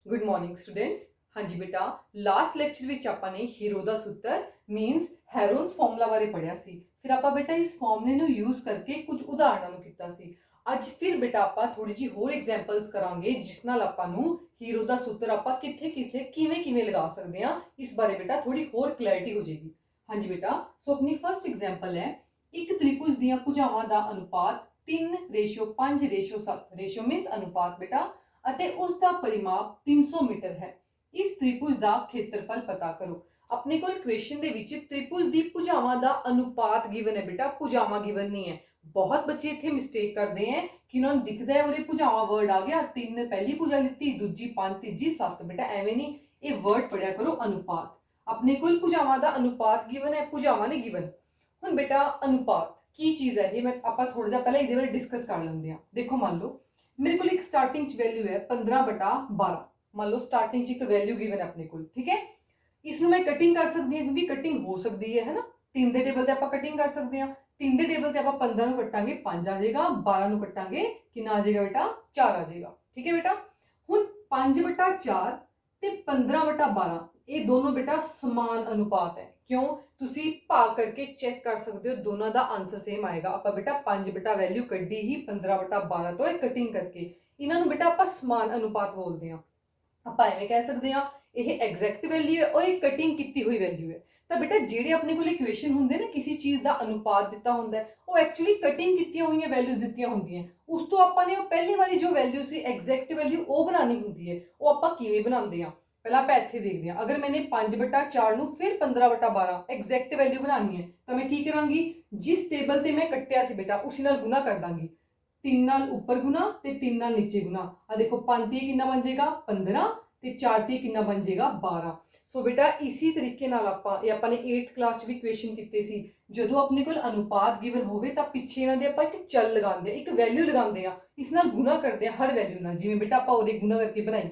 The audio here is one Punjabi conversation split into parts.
Good morning students. हाँ जी बेटा, लास्ट ਲੈਕਚਰ ਵਿੱਚ ਆਪਾਂ ਨੇ ਹੀਰੋ ਦਾ ਸੂਤਰ ਮੀਨਸ ਹੈਰੋਨਸ ਫਾਰਮੂਲਾ ਬਾਰੇ ਪੜਿਆ ਸੀ। ਫਿਰ ਆਪਾਂ ਬੇਟਾ ਇਸ ਫਾਰਮੂਲੇ ਨੂੰ ਯੂਜ਼ ਕਰਕੇ ਕੁਝ ਉਦਾਹਰਣਾਂ ਨੂੰ ਕੀਤਾ ਸੀ। ਅੱਜ ਫਿਰ ਬੇਟਾ ਆਪਾਂ ਥੋੜੀ ਜੀ ਹੋਰ ਐਗਜ਼ਾਮਪਲਸ ਕਰਾਂਗੇ ਜਿਸ ਨਾਲ ਆਪਾਂ ਨੂੰ ਹੀਰੋ ਦਾ ਸੂਤਰ ਆਪਾਂ ਕਿੱਥੇ ਕਿੱਥੇ ਕਿਵੇਂ ਕਿਵੇਂ ਲਗਾ ਸਕਦੇ ਹਾਂ ਇਸ ਬਾਰੇ ਬੇਟਾ ਥੋੜੀ ਹੋਰ ਕਲੈਰਿਟੀ ਹੋ ਜਾਏਗੀ। हाँ जी बेटा, सो अपनी फर्स्ट एग्जांपल है एक त्रिभुज ਦੀਆਂ ਭੁਜਾਵਾਂ ਦਾ ਅਨੁਪਾਤ 3:5:7 ਰੇਸ਼ੋ ਮੀਨਸ ਅਨੁਪਾਤ ਬੇਟਾ ਅਤੇ ਉਸ ਦਾ ਪਰਿਮਾਪ 300 ਮੀਟਰ ਹੈ। ਇਸ ਤ੍ਰਿਭੁਜ ਦਾ ਖੇਤਰਫਲ ਪਤਾ ਕਰੋ। ਆਪਣੇ ਕੋਲ ਇਕੁਏਸ਼ਨ ਦੇ ਵਿੱਚ ਤ੍ਰਿਭੁਜ ਦੀ ਭੁਜਾਵਾਂ ਦਾ ਅਨੁਪਾਤ ਗਿਵਨ ਹੈ ਬੇਟਾ, ਭੁਜਾਵਾਂ ਗਿਵਨ ਨਹੀਂ ਹੈ। ਬਹੁਤ ਬੱਚੇ ਇੱਥੇ ਮਿਸਟੇਕ ਕਰਦੇ ਹੈ ਕਿ ਉਹਨਾਂ ਨੂੰ ਦਿਖਦਾ ਹੈ ਉਹਦੇ ਭੁਜਾਵਾਂ ਵਰਡ ਆ ਗਿਆ, 3 ਪਹਿਲੀ ਭੁਜਾ ਲਿੱਤੀ, ਦੂਜੀ 5, ਤੀਜੀ 7। ਬੇਟਾ ਐਵੇਂ ਨਹੀਂ, ਇਹ ਵਰਡ ਪੜਿਆ ਕਰੋ ਅਨੁਪਾਤ। ਆਪਣੇ ਕੋਲ ਭੁਜਾਵਾਂ ਦਾ ਅਨੁਪਾਤ ਗਿਵਨ ਹੈ, ਭੁਜਾਵਾਂ ਨਹੀਂ ਗਿਵਨ। ਹੁਣ ਬੇਟਾ ਅਨੁਪਾਤ ਕੀ ਚੀਜ਼ ਹੈ ਇਹ ਮੈਂ ਆਪਾਂ ਥੋੜਾ ਜਿਹਾ ਪਹਿਲਾਂ ਇਹਦੇ ਬਾਰੇ ਡਿਸਕਸ ਕਰ ਲੈਂਦੇ ਹਾਂ। ਦੇਖੋ ਮੰਨ ਲਓ मेरे को एक स्टार्टिंग वैल्यू है 15/12। मान लो स्टार्टिंग एक वैल्यू गिवन है अपने को, ठीक है। इसमें मैं कटिंग कर सकती हूँ क्योंकि कटिंग हो सकती है ना। 3 ਦੇ ਟੇਬਲ ਤੇ ਆਪਾਂ ਕਟਿੰਗ ਕਰ ਸਕਦੇ ਹਾਂ। 3 ਦੇ ਟੇਬਲ ਤੇ ਆਪਾਂ 15 ਨੂੰ ਕੱਟਾਂਗੇ 5 ਆ ਜਾਏਗਾ, 12 ਨੂੰ ਕੱਟਾਂਗੇ ਕਿੰਨਾ ਆ ਜਾਏਗਾ ਬੇਟਾ 4 ਆ ਜਾਏਗਾ, ਠੀਕ ਹੈ ਬੇਟਾ। ਹੁਣ 5/4 ਤੇ 15/12 ਇਹ ਦੋਨੋਂ ਬੇਟਾ ਸਮਾਨ ਅਨੁਪਾਤ ਹੈ। क्यों ਤੁਸੀਂ ਭਾਗ ਕਰਕੇ ਚੈੱਕ ਕਰ ਸਕਦੇ ਹੋ ਦੋਨਾਂ ਦਾ ਆਨਸਰ ਸੇਮ ਆਏਗਾ। ਆਪਾਂ ਬੇਟਾ 5 ਬੇਟਾ ਵੈਲਿਊ ਕੱਢੀ ਹੀ 15/12 ਤੋਂ ਇਹ ਕਟਿੰਗ ਕਰਕੇ, ਇਹਨਾਂ ਨੂੰ ਬੇਟਾ ਆਪਾਂ ਸਮਾਨ ਅਨੁਪਾਤ ਬੋਲਦੇ ਹਾਂ। ਆਪਾਂ ਐਵੇਂ ਕਹਿ ਸਕਦੇ ਹਾਂ ਇਹ ਐਗਜ਼ੈਕਟ ਵੈਲਿਊ ਹੈ ਔਰ ਇਹ ਕਟਿੰਗ ਕੀਤੀ ਹੋਈ ਵੈਲਿਊ ਹੈ। ਤਾਂ ਬੇਟਾ ਜਿਹੜੇ ਆਪਣੇ ਕੋਲ ਇਕੁਏਸ਼ਨ ਹੁੰਦੇ ਨੇ ਕਿਸੇ ਚੀਜ਼ ਦਾ ਅਨੁਪਾਤ ਦਿੱਤਾ ਹੁੰਦਾ ਹੈ ਉਹ ਐਕਚੁਅਲੀ ਕਟਿੰਗ ਕੀਤੀਆਂ ਹੋਈਆਂ ਵੈਲਿਊਜ਼ ਦਿੱਤੀਆਂ ਹੁੰਦੀਆਂ। ਉਸ ਤੋਂ ਆਪਾਂ ਨੇ ਉਹ ਪਹਿਲੀ ਵਾਲੀ ਜੋ ਵੈਲਿਊ ਸੀ ਐਗਜ਼ੈਕਟ ਵੈਲਿਊ ਉਹ ਬਣਾਉਣੀ ਹੁੰਦੀ ਹੈ। ਉਹ ਆਪਾਂ ਕਿਵੇਂ ਬਣਾਉਂਦੇ ਹਾਂ ਪਹਿਲਾਂ ਆਪਾਂ ਇੱਥੇ ਦੇਖਦੇ ਹਾਂ। ਅਗਰ ਮੈंने 5/4 ਨੂੰ ਫਿਰ 15/12 ਐਗਜ਼ੈਕਟ ਵੈਲਿਊ ਬਣਾਉਣੀ ਹੈ ਤਾਂ ਮੈਂ ਕੀ ਕਰਾਂਗੀ, ਜਿਸ ਟੇਬਲ ਤੇ ਮੈਂ ਕੱਟਿਆ ਸੀ ਬੇਟਾ ਉਸੇ ਨਾਲ ਗੁਣਾ ਕਰ ਦਾਂਗੀ। 3 ਨਾਲ ਉੱਪਰ ਗੁਣਾ ਤੇ 3 ਨਾਲ ਨੀਚੇ ਗੁਣਾ। ਆ ਦੇਖੋ 5 ਤੇ ਕਿੰਨਾ ਬਣ ਜਾਏਗਾ 15 ਤੇ 4 ਤੇ ਕਿੰਨਾ ਬਣ ਜਾਏਗਾ 12। ਸੋ ਬੇਟਾ ਇसी ਤਰੀਕੇ ਨਾਲ ਆਪਾਂ ਇਹ ਆਪਾਂ ਨੇ 8th ਕਲਾਸ ਚ ਵੀ ਇਕੁਏਸ਼ਨ ਕੀਤੇ ਸੀ। ਜਦੋਂ ਆਪਣੇ ਕੋਲ ਅਨੁਪਾਤ ਗਿਵਨ ਹੋਵੇ ਤਾਂ ਪਿੱਛੇ ਇਹਨਾਂ ਦੇ ਆਪਾਂ ਇੱਕ ਚਲ ਲਗਾਉਂਦੇ ਆ, ਇੱਕ ਵੈਲਿਊ ਲਗਾਉਂਦੇ ਆ, ਇਸ ਨਾਲ ਗੁਣਾ ਕਰਦੇ ਆ ਹਰ ਵੈਲਿਊ ਨਾਲ, ਜਿਵੇਂ ਬੇਟਾ ਆਪਾਂ ਉਹਦੇ ਗੁਣਾ ਕਰਕੇ ਬਣਾਈਏ,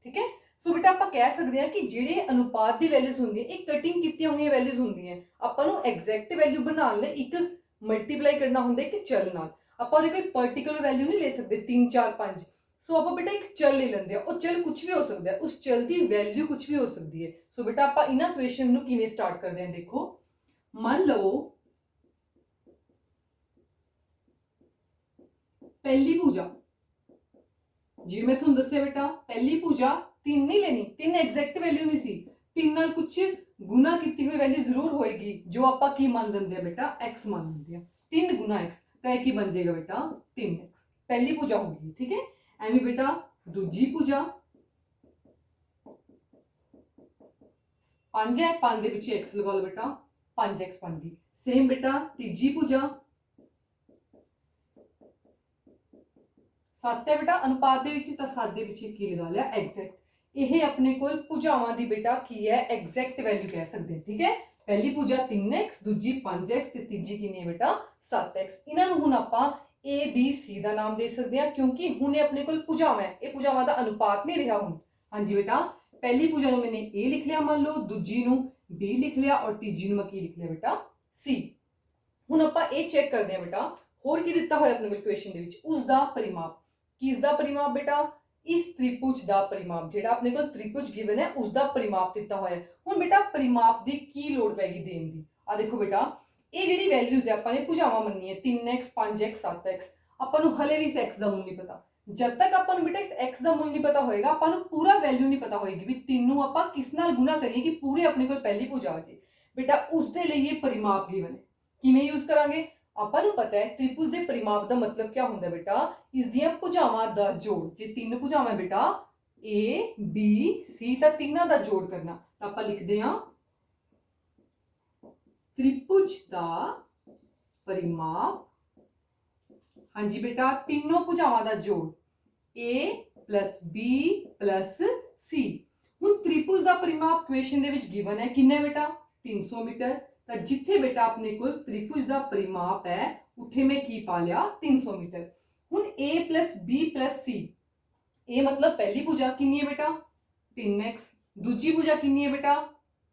ਠੀਕ ਹੈ। ਸੋ ਬੇਟਾ ਆਪਾਂ ਕਹਿ ਸਕਦੇ ਹਾਂ ਕਿ ਜਿਹੜੇ ਅਨੁਪਾਤ ਦੀ ਵੈਲਿਊਜ਼ ਹੁੰਦੀਆਂ ਇਹ ਕਟਿੰਗ ਕੀਤੀਆਂ ਹੋਈਆਂ ਵੈਲਿਊਜ਼ ਹੁੰਦੀਆਂ। ਆਪਾਂ ਨੂੰ ਐਗਜ਼ੈਕਟ ਵੈਲਿਊ ਬਣਾਉਣ ਲਈ ਇੱਕ ਮਲਟੀਪਲਾਈ ਕਰਨਾ ਹੁੰਦਾ ਇੱਕ ਚਲ ਨਾਲ। ਆਪਾਂ ਉਹਦੀ ਕੋਈ ਪਾਰਟਿਕੂਲਰ ਵੈਲਿਊ ਨਹੀਂ ਲੈ ਸਕਦੇ 3 4 5। ਸੋ ਆਪਾਂ ਬੇਟਾ ਇੱਕ ਚਲ ਲੈ ਲੈਂਦੇ ਆ, ਉਹ ਚਲ ਕੁਝ ਵੀ ਹੋ ਸਕਦਾ ਹੈ, ਉਸ ਚਲ ਦੀ ਵੈਲਿਊ ਕੁਝ ਵੀ ਹੋ ਸਕਦੀ ਹੈ। ਸੋ ਬੇਟਾ ਆਪਾਂ ਇਹਨਾਂ ਇਕੁਏਸ਼ਨ ਨੂੰ ਕਿਵੇਂ ਸਟਾਰਟ ਕਰਦੇ ਹਾਂ, ਦੇਖੋ ਮੰਨ ਲਓ ਪਹਿਲੀ ਭੁਜਾ, ਜਿਵੇਂ ਮੈਂ ਤੁਹਾਨੂੰ ਦੱਸਿਆ ਬੇਟਾ ਪਹਿਲੀ ਭੁਜਾ 3 ਨਹੀਂ ਲੈਣੀ, 3 ਐਗਜ਼ੈਕਟ ਵੈਲਿਊ ਨਹੀਂ ਸੀ, 3 ਨਾਲ ਕੁਝ ਗੁਣਾ ਕੀਤੀ ਹੋਈ ਵੈਲਿਊ ਜ਼ਰੂਰ ਹੋਏਗੀ ਜੋ ਆਪਾਂ ਕੀ ਮੰਨ ਲੈਂਦੇ ਆ ਬੇਟਾ x ਮੰਨ ਲੈਂਦੇ ਆ। 3 ਗੁਣਾ x ਤਾਂ ਇਹ ਕੀ ਬਣ ਜਾਏਗਾ ਬੇਟਾ 3x, ਪਹਿਲੀ ਭੁਜਾ ਹੋਗੀ, ਠੀਕ ਹੈ। ਐਵੇਂ ਬੇਟਾ ਦੂਜੀ ਭੁਜਾ 5 ਹੈ, 5 ਦੇ ਪਿੱਛੇ x ਲਗਾ ਲਓ ਬੇਟਾ 5x ਬਣ ਗਈ। ਸੇਮ ਬੇਟਾ ਤੀਜੀ ਭੁਜਾ 7 ਹੈ ਬੇਟਾ ਅਨੁਪਾਤ ਦੇ ਵਿੱਚ, ਤਾਂ 7 ਦੇ ਪਿੱਛੇ ਕੀ ਲਗਾ ਲਿਆ ਐਗਜ਼ੈਕਟ। ਇਹ ਆਪਣੇ ਕੋਲ ਭੁਜਾਵਾਂ ਦੀ ਬੇਟਾ ਕੀ ਹੈ ਐਗਜ਼ੈਕਟ ਵੈਲਿਊ ਕਹਿ ਸਕਦੇ ਹਾਂ, ਠੀਕ ਹੈ। ਪਹਿਲੀ ਭੁਜਾ 3x, ਦੂਜੀ 5x ਤੇ ਤੀਜੀ ਕਿੰਨੀ ਹੈ ਬੇਟਾ 7x। ਇਹਨਾਂ ਨੂੰ ਹੁਣ ਆਪਾਂ A B C ਦਾ ਨਾਮ ਦੇ ਸਕਦੇ ਹਾਂ ਕਿਉਂਕਿ ਹੁਣ ਇਹ ਆਪਣੇ ਕੋਲ ਭੁਜਾਵਾਂ ਹੈ, ਇਹ ਭੁਜਾਵਾਂ ਦਾ ਅਨੁਪਾਤ ਨਹੀਂ ਰਿਹਾ ਹੁਣ। ਹਾਂਜੀ ਬੇਟਾ ਪਹਿਲੀ ਭੁਜਾ ਨੂੰ ਮੈंने A ਲਿਖ ਲਿਆ ਮੰਨ ਲਓ, ਦੂਜੀ ਨੂੰ B ਲਿਖ ਲਿਆ ਔਰ ਤੀਜੀ ਨੂੰ ਮੈਂ ਕੀ ਲਿਖ ਲਿਆ ਬੇਟਾ C। ਹੁਣ ਆਪਾਂ ਇਹ ਚੈੱਕ ਕਰਦੇ ਹਾਂ ਬੇਟਾ ਹੋਰ ਕੀ ਦਿੱਤਾ ਹੋਇਆ ਆਪਣੇ ਕੋਲ ਇਕੁਏਸ਼ਨ ਦੇ ਵਿੱਚ, ਉਸ ਦਾ ਪਰਿਮਾਪ। ਕਿਸ ਦਾ ਪਰਿਮਾਪ ਬੇਟਾ, ਇਸ ਤ੍ਰਿਭੁਜ ਦਾ ਪਰਿਮਾਪ, ਜਿਹੜਾ ਆਪਣੇ ਕੋਲ ਤ੍ਰਿਭੁਜ ਗਿਵਨ ਹੈ ਉਸ ਦਾ ਪਰਿਮਾਪ ਦਿੱਤਾ ਹੋਇਆ ਹੈ। ਹੁਣ ਬੇਟਾ ਪਰਿਮਾਪ ਦੀ ਕੀ ਲੋੜ ਪੈਗੀ ਦੇਣ ਦੀ। ਆ ਦੇਖੋ ਬੇਟਾ ਇਹ ਜਿਹੜੀ ਵੈਲਿਊਜ਼ ਹੈ ਆਪਾਂ ਨੇ ਭੁਜਾਵਾਂ ਮੰਨੀ ਹੈ 3x 5x 7x, ਆਪਾਂ ਨੂੰ ਹਲੇ ਵੀ ਇਸ x ਦਾ ਮੁੱਲ ਨਹੀਂ ਪਤਾ। ਜਦ ਤੱਕ ਆਪਾਂ ਨੂੰ ਬੇਟਾ ਇਸ x ਦਾ ਮੁੱਲ ਨਹੀਂ ਪਤਾ ਹੋਏਗਾ ਆਪਾਂ ਨੂੰ ਪੂਰਾ ਵੈਲਿਊ ਨਹੀਂ ਪਤਾ ਹੋਏਗੀ ਵੀ 3 ਨੂੰ ਆਪਾਂ ਕਿਸ ਨਾਲ ਗੁਣਾ ਕਰੀਏ ਕਿ ਪੂਰੇ ਆਪਣੇ ਕੋਲ ਪਹਿਲੀ ਭੁਜਾ ਆ ਜੇ। ਬੇਟਾ ਉਸ ਦੇ ਲਈ ਇਹ ਪਰਿਮਾਪ ਗਿਵਨ ਹੈ, ਕਿਵੇਂ ਯੂਜ਼ ਕਰਾਂਗੇ। ਆਪਾਂ ਨੂੰ ਪਤਾ ਹੈ ਤ੍ਰਿਭੁਜ ਦੇ ਪਰਿਮਾਪ ਦਾ ਮਤਲਬ ਕੀ ਹੁੰਦਾ ਬੇਟਾ, ਇਸ ਦੀਆਂ ਭੁਜਾਵਾਂ ਦਾ ਜੋੜ। ਜੇ 3 ਭੁਜਾਵਾਂ ਬੇਟਾ A B C ਤਾਂ ਤਿੰਨਾਂ ਦਾ ਜੋੜ ਕਰਨਾ, ਤਾਂ ਆਪਾਂ ਲਿਖਦੇ ਹਾਂ त्रिभुज ਦਾ ਪਰਿਮਾਪ। ਹਾਂਜੀ ਬੇਟਾ ਤਿੰਨੋਂ ਭੁਜਾਵਾਂ ਦਾ ਜੋੜ A plus B plus C। ਹੁਣ त्रिभुज ਦਾ ਪਰਿਮਾਪ ਇਕੁਏਸ਼ਨ ਦੇ ਵਿੱਚ ਗਿਵਨ ਹੈ ਕਿੰਨਾ ਬੇਟਾ 300 ਮੀਟਰ। ਤਾਂ ਜਿੱਥੇ ਬੇਟਾ ਆਪਣੇ ਕੋਲ त्रिभुज ਦਾ ਪਰਿਮਾਪ ਹੈ ਉੱਥੇ ਮੈਂ ਕੀ ਪਾ ਲਿਆ 300 ਮੀਟਰ। ਹੁਣ A plus B plus C, ਇਹ मतलब ਪਹਿਲੀ ਭੁਜਾ ਕਿੰਨੀ ਹੈ ਬੇਟਾ 3x, ਦੂਜੀ ਭੁਜਾ ਕਿੰਨੀ ਹੈ ਬੇਟਾ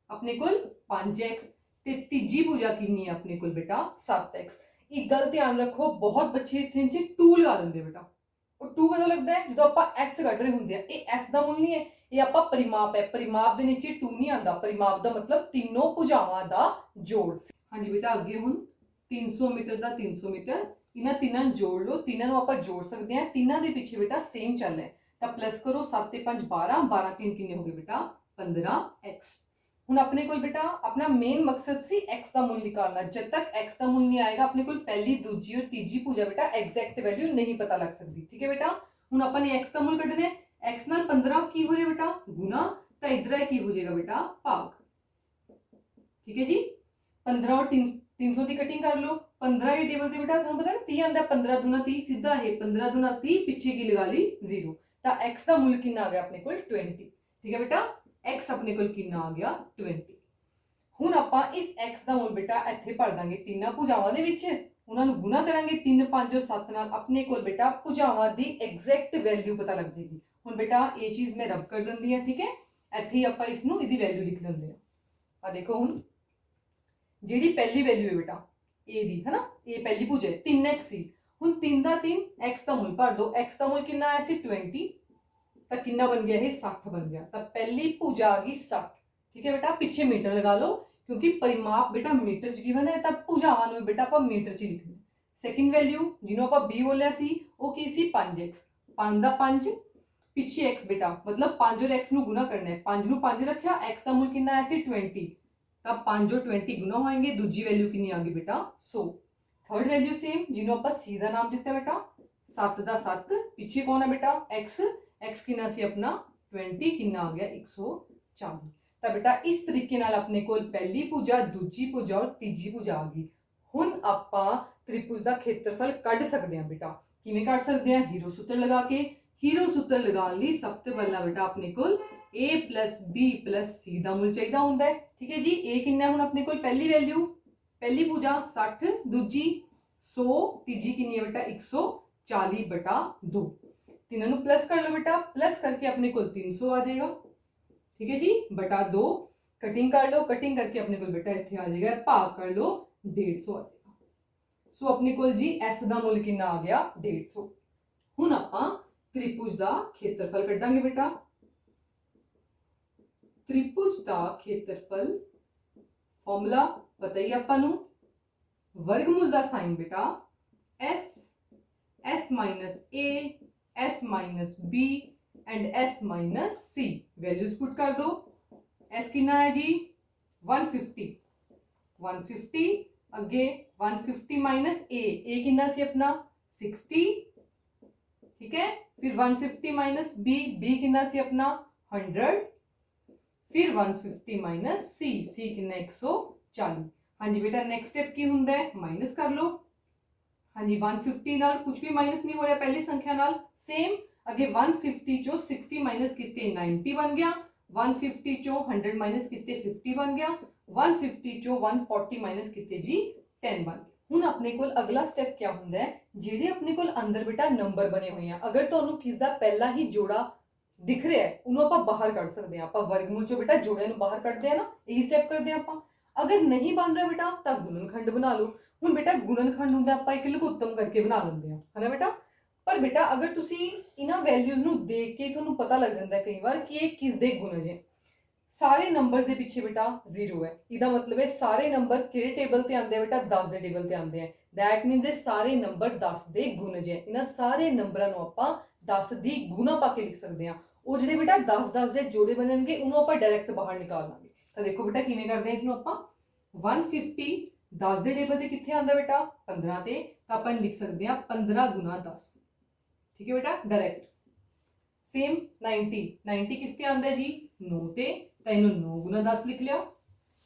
ਆਪਣੇ ਕੋਲ 5x ਤੇ ਤੀਜੀ ਭੁਜਾ ਕਿੰਨੀ ਹੈ ਆਪਣੇ ਕੋਲ ਬੇਟਾ 7x। एक गल ध्यान रखो बहुत बच्चे इतने 2 लगा देंगे बेटा, ਉਹ 2 ਕਦੋਂ ਲੱਗਦਾ ਹੈ ਜਦੋਂ ਆਪਾਂ s ਕੱਢ ਰਹੇ ਹੁੰਦੇ ਆ। ਇਹ s ਦਾ ਮੁੱਲ ਨਹੀਂ ਹੈ, ਇਹ ਆਪਾਂ ਪਰਿਮਾਪ ਹੈ। ਪਰਿਮਾਪ ਦੇ ਨੀਚੇ 2 ਨਹੀਂ ਆਂਦਾ। ਪਰਿਮਾਪ ਦਾ ਮਤਲਬ ਤਿੰਨੋਂ ਭੁਜਾਵਾਂ ਦਾ ਜੋੜ। ਹਾਂਜੀ ਬੇਟਾ ਅੱਗੇ ਹੁਣ 300 ਮੀਟਰ ਦਾ 300 ਮੀਟਰ, ਇਹਨਾਂ ਤਿੰਨਾਂ ਨੂੰ ਜੋੜ ਲਓ। ਤਿੰਨਾਂ ਨੂੰ ਆਪਾਂ ਜੋੜ ਸਕਦੇ ਹਾਂ, ਤਿੰਨਾਂ ਦੇ ਪਿੱਛੇ ਬੇਟਾ ਸੇਮ ਚੱਲ ਹੈ ਤਾਂ ਪਲੱਸ ਕਰੋ। 7 ਤੇ 5 12, 12 3 ਕਿੰਨੇ ਹੋ ਗਏ ਬੇਟਾ 15x। ਹੁਣ ਆਪਣੇ ਕੋਲ ਬੇਟਾ ਆਪਣਾ ਮੇਨ ਮਕਸਦ ਸੀ x ਦਾ ਮੁੱਲ ਨਿਕਾਲਣਾ। ਜਦ ਤੱਕ x ਦਾ ਮੁੱਲ ਨਹੀਂ ਆਏਗਾ ਆਪਣੇ ਕੋਲ ਪਹਿਲੀ ਦੂਜੀ और ਤੀਜੀ ਭੁਜਾ ਬੇਟਾ ਐਗਜ਼ੈਕਟ ਵੈਲਿਊ ਨਹੀਂ ਪਤਾ ਲੱਗ ਸਕਦੀ। ਠੀਕ ਹੈ ਬੇਟਾ, ਹੁਣ ਆਪਾਂ ਨੇ x ਦਾ ਮੁੱਲ ਕੱਢਣਾ ਹੈ। x ਨਾਲ 15 ਕੀ ਹੋ ਰਿਹਾ ਬੇਟਾ ਗੁਣਾ, ਤਾਂ ਇਧਰ ਕੀ ਹੋ ਜਾਏਗਾ ਬੇਟਾ ਭਾਗ। ਠੀਕ ਹੈ ਜੀ, 15 और 300 ਦੀ ਕਟਿੰਗ ਕਰ ਲਓ। 15 ਇਹ ਟੇਬਲ ਤੇ ਬੇਟਾ ਤੁਹਾਨੂੰ ਪਤਾ ਨਾ 30 ਆਂਦਾ, 15 दूना 30 ਸਿੱਧਾ ਇਹ 15 दूना 30 ਪਿੱਛੇ ਕੀ ਲਗਾ ਲਈ 0, ਤਾਂ x ਦਾ ਮੁੱਲ ਕਿੰਨਾ ਆ ਗਿਆ ਆਪਣੇ ਕੋਲ 20। ਠੀਕ ਹੈ ਬੇਟਾ, x ਆਪਣੇ ਕੋਲ ਕਿੰਨਾ ਆ ਗਿਆ 20। ਹੁਣ ਆਪਾਂ ਇਸ x ਦਾ ਮੁੱਲ ਬੇਟਾ ਇੱਥੇ ਭਰ ਦਾਂਗੇ ਤਿੰਨਾਂ ਭੁਜਾਵਾਂ ਦੇ ਵਿੱਚ, ਉਹਨਾਂ ਨੂੰ ਗੁਣਾ ਕਰਾਂਗੇ 3 5 और 7 ਨਾਲ। ਆਪਣੇ ਕੋਲ ਬੇਟਾ ਭੁਜਾਵਾਂ ਦੀ ਐਗਜ਼ੈਕਟ ਵੈਲਿਊ ਪਤਾ ਲੱਗ ਜੇਗੀ। ਹੁਣ ਬੇਟਾ ਇਹ ਚੀਜ਼ ਮੈਂ ਰਬ ਕਰ ਦਿੰਦੀ ਹਾਂ। ਠੀਕ ਹੈ, ਇੱਥੇ ਹੀ ਆਪਾਂ ਇਸ ਨੂੰ ਇਹਦੀ ਵੈਲਿਊ ਲਿਖ ਲੈਂਦੇ ਆ। ਦੇਖੋ ਹੁਣ ਜਿਹੜੀ ਪਹਿਲੀ ਵੈਲਿਊ ਹੈ ਬੇਟਾ a ਦੀ, ਹੈ ਨਾ, ਇਹ ਪਹਿਲੀ ਭੁਜਾ 3x ਸੀ। ਹੁਣ 3 ਦਾ 3 x ਦਾ ਮੁੱਲ ਭਰ ਦੋ। x ਦਾ ਮੁੱਲ ਕਿੰਨਾ ਆਇਆ ਸੀ 20, ਤਾਂ ਕਿੰਨਾ ਬਣ ਗਿਆ ਇਹ 60 ਬਣ ਗਿਆ। ਤਾਂ ਪਹਿਲੀ ਭੁਜਾ ਆ ਗਈ 60। ਠੀਕ ਹੈ ਬੇਟਾ, ਪਿੱਛੇ ਮੀਟਰ ਲਗਾ ਲਓ ਕਿਉਂਕਿ ਪਰਿਮਾਪ ਬੇਟਾ ਮੀਟਰ ਚ ਗਿਵਨ ਹੈ, ਤਾਂ ਭੁਜਾਵਾਂ ਨੂੰ ਬੇਟਾ ਆਪਾਂ ਮੀਟਰ ਚ ਲਿਖਣਾ। ਸੈਕਿੰਡ ਵੈਲਿਊ ਜਿਹਨੂੰ ਆਪਾਂ b ਬੋਲਿਆ ਸੀ ਉਹ ਕੀ ਸੀ 5x। 5 ਦਾ 5 ਪਿੱਛੇ x ਬੇਟਾ ਮਤਲਬ 5 और x ਨੂੰ ਗੁਣਾ ਕਰਨਾ ਹੈ। 5 ਨੂੰ 5 ਰੱਖਿਆ, x ਦਾ ਮੁੱਲ ਕਿੰਨਾ ਆਇਆ ਸੀ 20, ਤਾਂ 5 और 20 गुना होएंगे। दूजी वैल्यू कितनी आ गई बेटा 100। थर्ड वैल्यू सेम जिन्हों ਆਪਾਂ c ਦਾ ਨਾਮ ਦਿੱਤਾ ਬੇਟਾ 7 ਦਾ 7 ਪਿੱਛੇ ਕੌਣ ਹੈ ਬੇਟਾ x। x ਕਿੰਨਾ ਸੀ ਆਪਣਾ 20, ਕਿੰਨਾ ਆ ਗਿਆ 140। ਤਾਂ ਬੇਟਾ ਇਸ ਤਰੀਕੇ ਨਾਲ ਆਪਣੇ ਕੋਲ ਪਹਿਲੀ ਭੁਜਾ, ਦੂਜੀ ਭੁਜਾ ਔਰ ਤੀਜੀ ਭੁਜਾ ਆ ਗਈ। ਹੁਣ ਆਪਾਂ ਤ੍ਰਿਭੁਜ ਦਾ ਖੇਤਰਫਲ ਕੱਢ ਸਕਦੇ ਹਾਂ ਬੇਟਾ। ਕਿਵੇਂ ਕੱਢ ਸਕਦੇ ਹਾਂ? ਹੀਰੋ ਸੂਤਰ ਲਗਾ ਕੇ। ਹੀਰੋ ਸੂਤਰ ਲਗਾਉਣ ਲਈ ਸਭ ਤੋਂ ਪਹਿਲਾਂ ਬੇਟਾ ਆਪਣੇ ਕੋਲ a plus b plus c ਦਾ ਮੁੱਲ ਚਾਹੀਦਾ ਹੁੰਦਾ ਹੈ। ਠੀਕ ਹੈ ਜੀ, a ਕਿੰਨਾ ਹੁਣ ਆਪਣੇ ਕੋਲ ਪਹਿਲੀ ਵੈਲਿਊ, ਪਹਿਲੀ ਭੁਜਾ 60, ਦੂਜੀ 100, ਤੀਜੀ ਕਿੰਨੀ ਹੈ ਬੇਟਾ 140 ਬਟਾ 2। ਤਿੰਨਾਂ ਨੂੰ ਪਲੱਸ ਕਰ ਲਓ ਬੇਟਾ, ਪਲੱਸ ਕਰਕੇ ਆਪਣੇ ਕੋਲ 300 ਆ ਜਾਏਗਾ। ਠੀਕ ਹੈ ਜੀ, ਬਟਾ 2 ਕਟਿੰਗ ਕਰ ਲਓ, ਕਟਿੰਗ ਕਰਕੇ ਆਪਣੇ ਕੋਲ ਬੇਟਾ ਇੱਥੇ ਆ ਜਾਏਗਾ, ਭਾਗ ਕਰ ਲਓ 150 ਆ ਜਾਏਗਾ। ਸੋ ਆਪਣੇ ਕੋਲ ਜੀ s ਦਾ ਮੁੱਲ ਕਿੰਨਾ ਆ ਗਿਆ 150। ਹੁਣ ਆਪਾਂ ਤ੍ਰਿਭੁਜ ਦਾ ਖੇਤਰਫਲ ਕੱਢਾਂਗੇ ਬੇਟਾ। त्रिभुज का खेत्रफल फॉर्मूला पता ही ਆਪਾਂ ਨੂੰ, वर्गमूल का साइन बेटा s, s minus a, s minus b and s minus c। Values put कर दो। s कितना है जी 150, 150 अगे 150 माइनस a कितना सी अपना 60। ठीक है, फिर 150 माइनस b कितना सी अपना 100, फिर 150 माइनस c कितना 140। हाँ जी बेटा, नेक्स्ट स्टेप की हुंदा है माइनस कर लो। हाँ जी 150 नाल कुछ भी माइनस नहीं हो रहा पहली संख्या नाल, सेम अगे 150 चो 60 माइनस किते 90 बन गया, 150 चो 100 माइनस किते 50 बन गया, 150 चो 140 माइनस किते जी 10 बन गया। ਹੁਣ ਆਪਣੇ ਕੋਲ ਅਗਲਾ ਸਟੈਪ ਕੀ ਹੁੰਦਾ ਹੈ? ਜਿਹੜੇ ਆਪਣੇ ਕੋਲ ਅੰਦਰ ਬੇਟਾ ਨੰਬਰ ਬਣੇ ਹੋਏ ਆ, ਅਗਰ ਤੁਹਾਨੂੰ ਕਿਸ ਦਾ ਪਹਿਲਾ ਹੀ ਜੋੜਾ दिख रहा है उन्होंने आप बाहर कट सकते हैं। आप वर्गमूल चो बेटा जोड़े बाहर कटते हैं ना, यही स्टेप करते हैं आप। अगर नहीं बन रहा बेटा तो गुणनखंड बना लो। हुण बेटा गुणनखंड होंदा आप एक लघुत्तम करके बना लेंगे हैं, है ना बेटा। पर बेटा अगर तुसी इन्हां वैल्यूज नूं देख के तुहानूं पता लग जाता है कई बार कि ये किस दे गुणज है। सारे नंबर के पीछे बेटा 0 है, इसका मतलब है सारे नंबर किहड़े टेबल ते आंदे बेटा 10 के टेबल ते आंदे हैं। दैट मीनस ये सारे नंबर 10 के गुणज है। इन्हां सारे नंबरां नूं आपां 10 की गुणा पा के लिख सकते हैं। ਉਹ ਜਿਹੜੇ ਬੇਟਾ 10-10 ਦੇ ਜੋੜੇ ਬਣਨਗੇ ਉਹਨੂੰ ਆਪਾਂ ਡਾਇਰੈਕਟ ਬਾਹਰ ਨਿਕਾਲ ਲਾਂਗੇ। ਤਾਂ ਦੇਖੋ ਬੇਟਾ ਕਿਵੇਂ ਕਰਦੇ ਆ ਇਸ ਨੂੰ ਆਪਾਂ। 150 10 ਦੇ ਟੇਬਲ ਤੇ ਕਿੱਥੇ ਆਂਦਾ ਬੇਟਾ 15 ਤੇ, ਤਾਂ ਆਪਾਂ ਲਿਖ ਸਕਦੇ ਆ 15 ਗੁਣਾ 10। ਠੀਕ ਹੈ ਬੇਟਾ, ਡਾਇਰੈਕਟ। सेम 90 किस ते आंदा जी 9 ते, ਤਾਂ ਇਹਨੂੰ 9 ਗੁਣਾ 10 ਲਿਖ ਲਿਆ।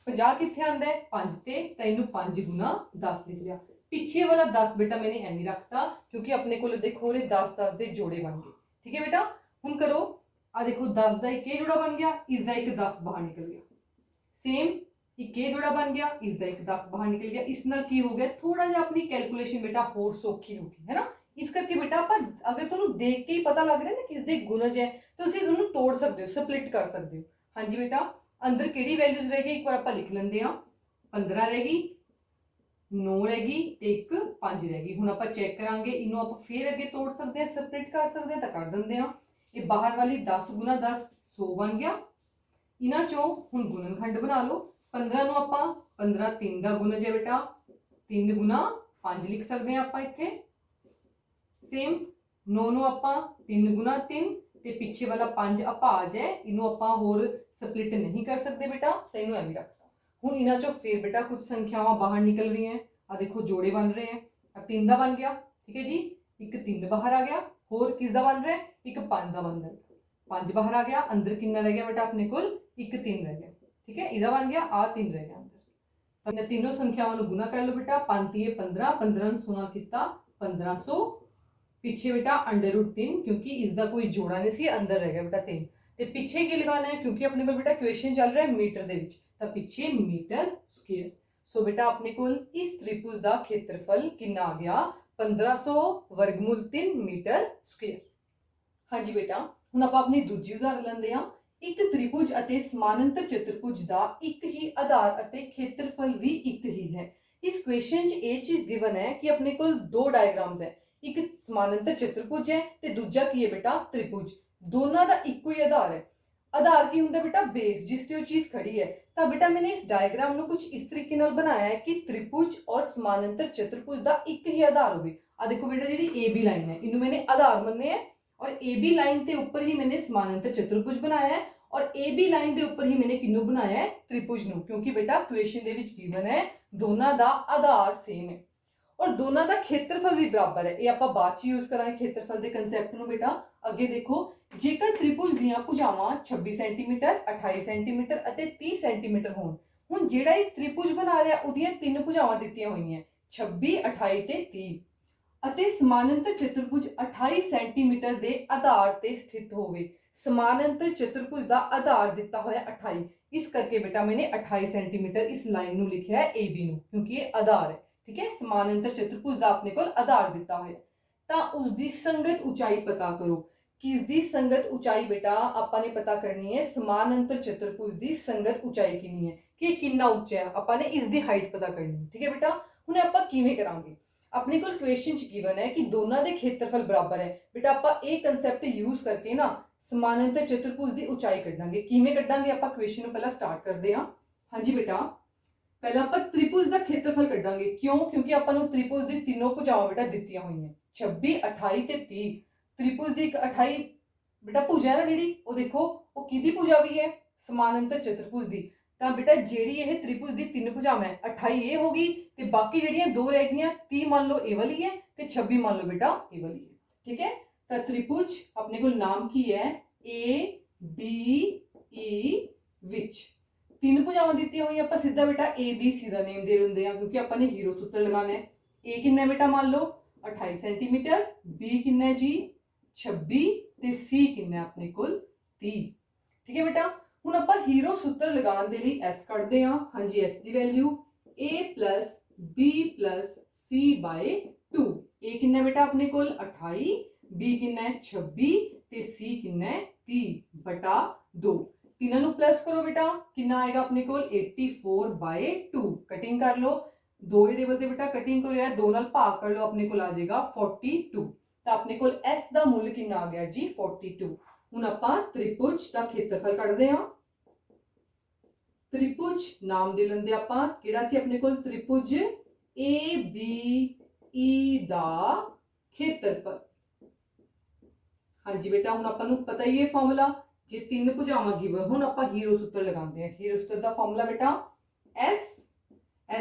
50 ਕਿੱਥੇ ਆਂਦਾ ਹੈ 5 ਤੇ, ਤਾਂ ਇਹਨੂੰ 5 ਗੁਣਾ 10 ਲਿਖ ਲਿਆ। ਪਿੱਛੇ ਵਾਲਾ 10 बेटा मैंने ਐਵੇਂ ਰੱਖਤਾ क्योंकि अपने को देखो रे 10-10 ਦੇ ਜੋੜੇ ਬਣ ਗਏ। ठीक है बेटा, ਹੁਣ ਕਰੋ आ देखो 10 का एक जोड़ा बन गया, इसका एक 10 बाहर निकल गया। सेम एक जोड़ा बन गया, इसका एक 10 बाहर निकल गया। इस नाल की हो गया थोड़ा जिहा अपनी कैलकुलेशन बेटा होर सौखी होगी, है ना। इस करके बेटा आप अगर तुहानूं देख के ही पता लग रहा है ना किस दे गुणज है तो तुसीं इहनूं तोड़ सकते हो, स्प्लिट कर सकते हो। हाँ जी बेटा, अंदर किहड़ी वैल्यूज रहेगी एक बार आप लिख लेंदे हां। 15 रहेगी, 9 रहेगी ਤੇ ਇੱਕ 5 रहेगी। ਹੁਣ ਆਪਾਂ ਚੈੱਕ ਕਰਾਂਗੇ, ਇਹਨੂੰ ਆਪਾਂ ਫੇਰ ਅੱਗੇ ਤੋੜ ਸਕਦੇ ਹਾਂ, ਸਪਲਿਟ ਕਰ ਸਕਦੇ ਹਾਂ ਤਾਂ ਕਰ ਦਿੰਦੇ ਹਾਂ। ਇਹ ਬਾਹਰ ਵਾਲੀ 10 ਗੁਣਾ 10 100 ਬਣ ਗਿਆ। ਇਹਨਾਂ ਚੋਂ ਹੁਣ ਗੁਣਨਖੰਡ ਬਣਾ ਲਓ। 15 ਨੂੰ ਆਪਾਂ 15 3 ਦਾ ਗੁਣਜ ਹੈ ਬੇਟਾ, 3 ਗੁਣਾ 5 ਲਿਖ ਸਕਦੇ ਹਾਂ ਆਪਾਂ ਇੱਥੇ। ਸੇਮ 9 ਨੂੰ ਆਪਾਂ 3 ਗੁਣਾ 3 ਤੇ ਪਿੱਛੇ ਵਾਲਾ 5 ਅਭਾਜ ਹੈ, ਇਹਨੂੰ ਆਪਾਂ ਹੋਰ ਸਪਲਿਟ ਨਹੀਂ ਕਰ ਸਕਦੇ ਬੇਟਾ, ਤਾਂ ਇਹਨੂੰ ਐਵੇਂ ਰੱਖਤਾ। ਹੁਣ ਇਹਨਾਂ ਚੋਂ ਫਿਰ बेटा कुछ संख्यावां बाहर निकल रही हैं। आ देखो जोड़े बन रहे हैं, 3 का बन गया, ठीक है जी, एक 3 बाहर आ गया, होर किस दा बन रहा है, एक 5 का बन रहा है, 5 बाहर आ गया, अंदर कितना रह गया बेटा अपने कोल, एक 3 रह गया, ठीक है, इहदा बन गया, आ 3 रह गया अंदर। तो तीनों संख्यावां नूं गुना कर लो बेटा, 5 3 15, 15 नूं 16 कीता 1500, पीछे बेटा √3 क्योंकि इसका कोई जोड़ा नहीं सी, अंदर रह गया बेटा 3। ਤੇ ਪਿੱਛੇ ਕੀ ਲਗਾਉਣਾ ਹੈ, ਕਿਉਂਕਿ ਆਪਣੇ ਕੋਲ ਬੇਟਾ ਕੁਐਸਚਨ ਚੱਲ ਰਿਹਾ ਹੈ ਮੀਟਰ ਦੇ ਵਿੱਚ, ਤਾਂ ਪਿੱਛੇ ਮੀਟਰ ਸਕੁਅਰ। ਸੋ ਬੇਟਾ ਆਪਣੇ ਕੋਲ ਇਸ ਤ੍ਰਿਭੁਜ ਦਾ ਖੇਤਰਫਲ ਕਿੰਨਾ ਆ ਗਿਆ, 1500 ਵਰਗਮੂਲ 3 ਮੀਟਰ ਸਕੁਅਰ। ਹਾਂਜੀ ਬੇਟਾ, ਹੁਣ ਆਪਾਂ ਆਪਣੀ ਦੂਜੀ ਉਦਾਹਰਨ ਲੈਂਦੇ ਹਾਂ। ਇੱਕ ਤ੍ਰਿਭੁਜ ਅਤੇ ਸਮਾਨਾਂਤਰ ਚਤੁਰਭੁਜ ਦਾ ਇੱਕ ਹੀ ਆਧਾਰ ਅਤੇ ਖੇਤਰਫਲ ਵੀ ਇੱਕ ਹੀ ਹੈ। ਇਸ ਕੁਐਸਚਨ 'ਚ ਇਹ ਚੀਜ਼ ਗਿਵਨ ਹੈ ਕਿ ਆਪਣੇ ਕੋਲ ਦੋ ਡਾਇਗਰਾਮਸ ਹੈ, ਇੱਕ ਸਮਾਨਾਂਤਰ ਚਤੁਰਭੁਜ ਹੈ ਤੇ ਦੂਜਾ ਕੀ ਹੈ ਬੇਟਾ, ਤ੍ਰਿਭੁਜ। दोनों का इको ही आधार है। आधार की होंगे बेटा बेस, जिस ते वो चीज खड़ी है। तो बेटा मैंने इस डायग्राम में कुछ इस तरीके नाल बनाया है कि त्रिभुज और समानांतर चतुर्भुज का एक ही आधार हो। आ देखो बेटा जी ए बी लाइन है, इन्हों मैंने आधार मन्ने है और ए बी लाइन के ऊपर ही मैंने समानांतर चतुर्भुज बनाया है और ए बी लाइन के ऊपर ही मैंने किन्नू बनाया है, त्रिभुज नू, क्योंकि बेटा क्वेश्चन दे विच गिवन है दोनों का आधार सेम है और दोनों का खेत्रफल भी बराबर है। ये आप बाद च यूज करांगे खेत्रफल के कंसैप्ट नू। बेटा अगे देखो, जेकर त्रिभुज दीयां भुजावां 26 सेंटीमीटर 28 सेंटीमीटर ਅਤੇ 30 सेंटीमीटर होण, हुण ਜਿਹੜਾ ਇਹ त्रिभुज बना ਰਿਹਾ ਉਹਦੀਆਂ ਤਿੰਨ ਭੁਜਾਵਾਂ ਦਿੱਤੀਆਂ ਹੋਈਆਂ 26 28 ਤੇ 30 ਅਤੇ ਸਮਾਨਾਂਤਰ ਚਤੁਰਭੁਜ 28 सेंटीमीटर ਦੇ ਆਧਾਰ ਤੇ ਸਥਿਤ ਹੋਵੇ। ਸਮਾਨਾਂਤਰ ਚਤੁਰਭੁਜ ਦਾ ਆਧਾਰ ਦਿੱਤਾ ਹੋਇਆ 28, ਇਸ ਕਰਕੇ बेटा मैंने 28 सेंटीमीटर इस लाइन ਨੂੰ ਲਿਖਿਆ ਹੈ AB ਨੂੰ, क्योंकि ਇਹ ਆਧਾਰ है, ठीक है। समानांतर चतुर्भुज ਦਾ ਆਪਣੇ ਕੋਲ ਆਧਾਰ ਦਿੱਤਾ ਹੋਇਆ, ਤਾਂ ਉਸ ਦੀ ਸੰਗਤ ਉਚਾਈ ਪਤਾ ਕਰੋ। किसकी संगत ऊंचाई बेटा आपने पता करनी है, समानांतर चतुर्भुज की संगत ऊंचाई कितनी है, कि कितना उच्चा है, आपने इसकी हाइट पता करनी है, ठीक है बेटा। हुण आपां किवें करांगे, अपने कोल क्वेश्चन च गिवन है कि दोनों के खेत्रफल बराबर है। बेटा आपां ये कंसैप्ट यूज करके ना समानांतर चतुर्भुज की ऊंचाई कढांगे। किवें कढांगे, आपां क्वेश्चन नूं पहला स्टार्ट करते हैं। हाँ जी बेटा, पहला आपां त्रिभुज का खेत्रफल कढांगे, क्यों, क्योंकि आपां नूं त्रिभुज की तीनों भुजावां बेटा दित्तियां होईयां 26 28 ते 30। त्रिभुज की 28 बेटा भुजा है ना जी, वो देखो वो किहदी भुजा भी है, समानांतर चतुर्भुज की। तो बेटा जिहड़ी ये त्रिभुज की तीन भुजावां है 28 ये होगी ते बाकी जिहड़ियां दो रह गईयां 30 मान लो ये वाली है ते 26 मान लो बेटा ये वाली है, ठीक है। तो त्रिभुज अपने को नाम की है ए बी ई विच तीन भुजावां दित्तियां होईयां, आपां सीधा बेटा ए बी सी का नेम दे दिंदे हां, क्योंकि आपां ने हीरो सूत्र लगाना है। ए कितना बेटा मान लो 28 सेंटीमीटर, बी कितना जी 26 ਤੇ C कितना अपने कोल 30, ठीक है बेटा। हुण आपां हीरो सूत्र लगाउण दे लई S कढदे हां। हाँ जी, S the value A + B + C / 2। A कितना बेटा अपने कोल 28, B कितना है 26 ते C कितना है 30/2। तीनों नूं प्लस करो बेटा, कितना आएगा अपने कोल 84/2। कटिंग कर लो, दो ही टेबल ते बेटा कटिंग करो यार, दो नाल भाग कर लो, अपने कोल आ जाएगा 42। तो अपने कोल S का मुल कितना आ गया जी 42। हुण आपां त्रिभुज का खेत्रफल कढदे हां। त्रिभुज नाम दे लंदे आपां, किहड़ा सी अपने कोल त्रिभुज ABE दा खेत्रफल। हाँ जी बेटा, हुण आपां नूं पता ही है फार्मूला, जे तीन भुजावां गिवन हुण आपां हीरो सूत्र लगांदे हां। हीरो सूत्र दा फार्मूला बेटा S - A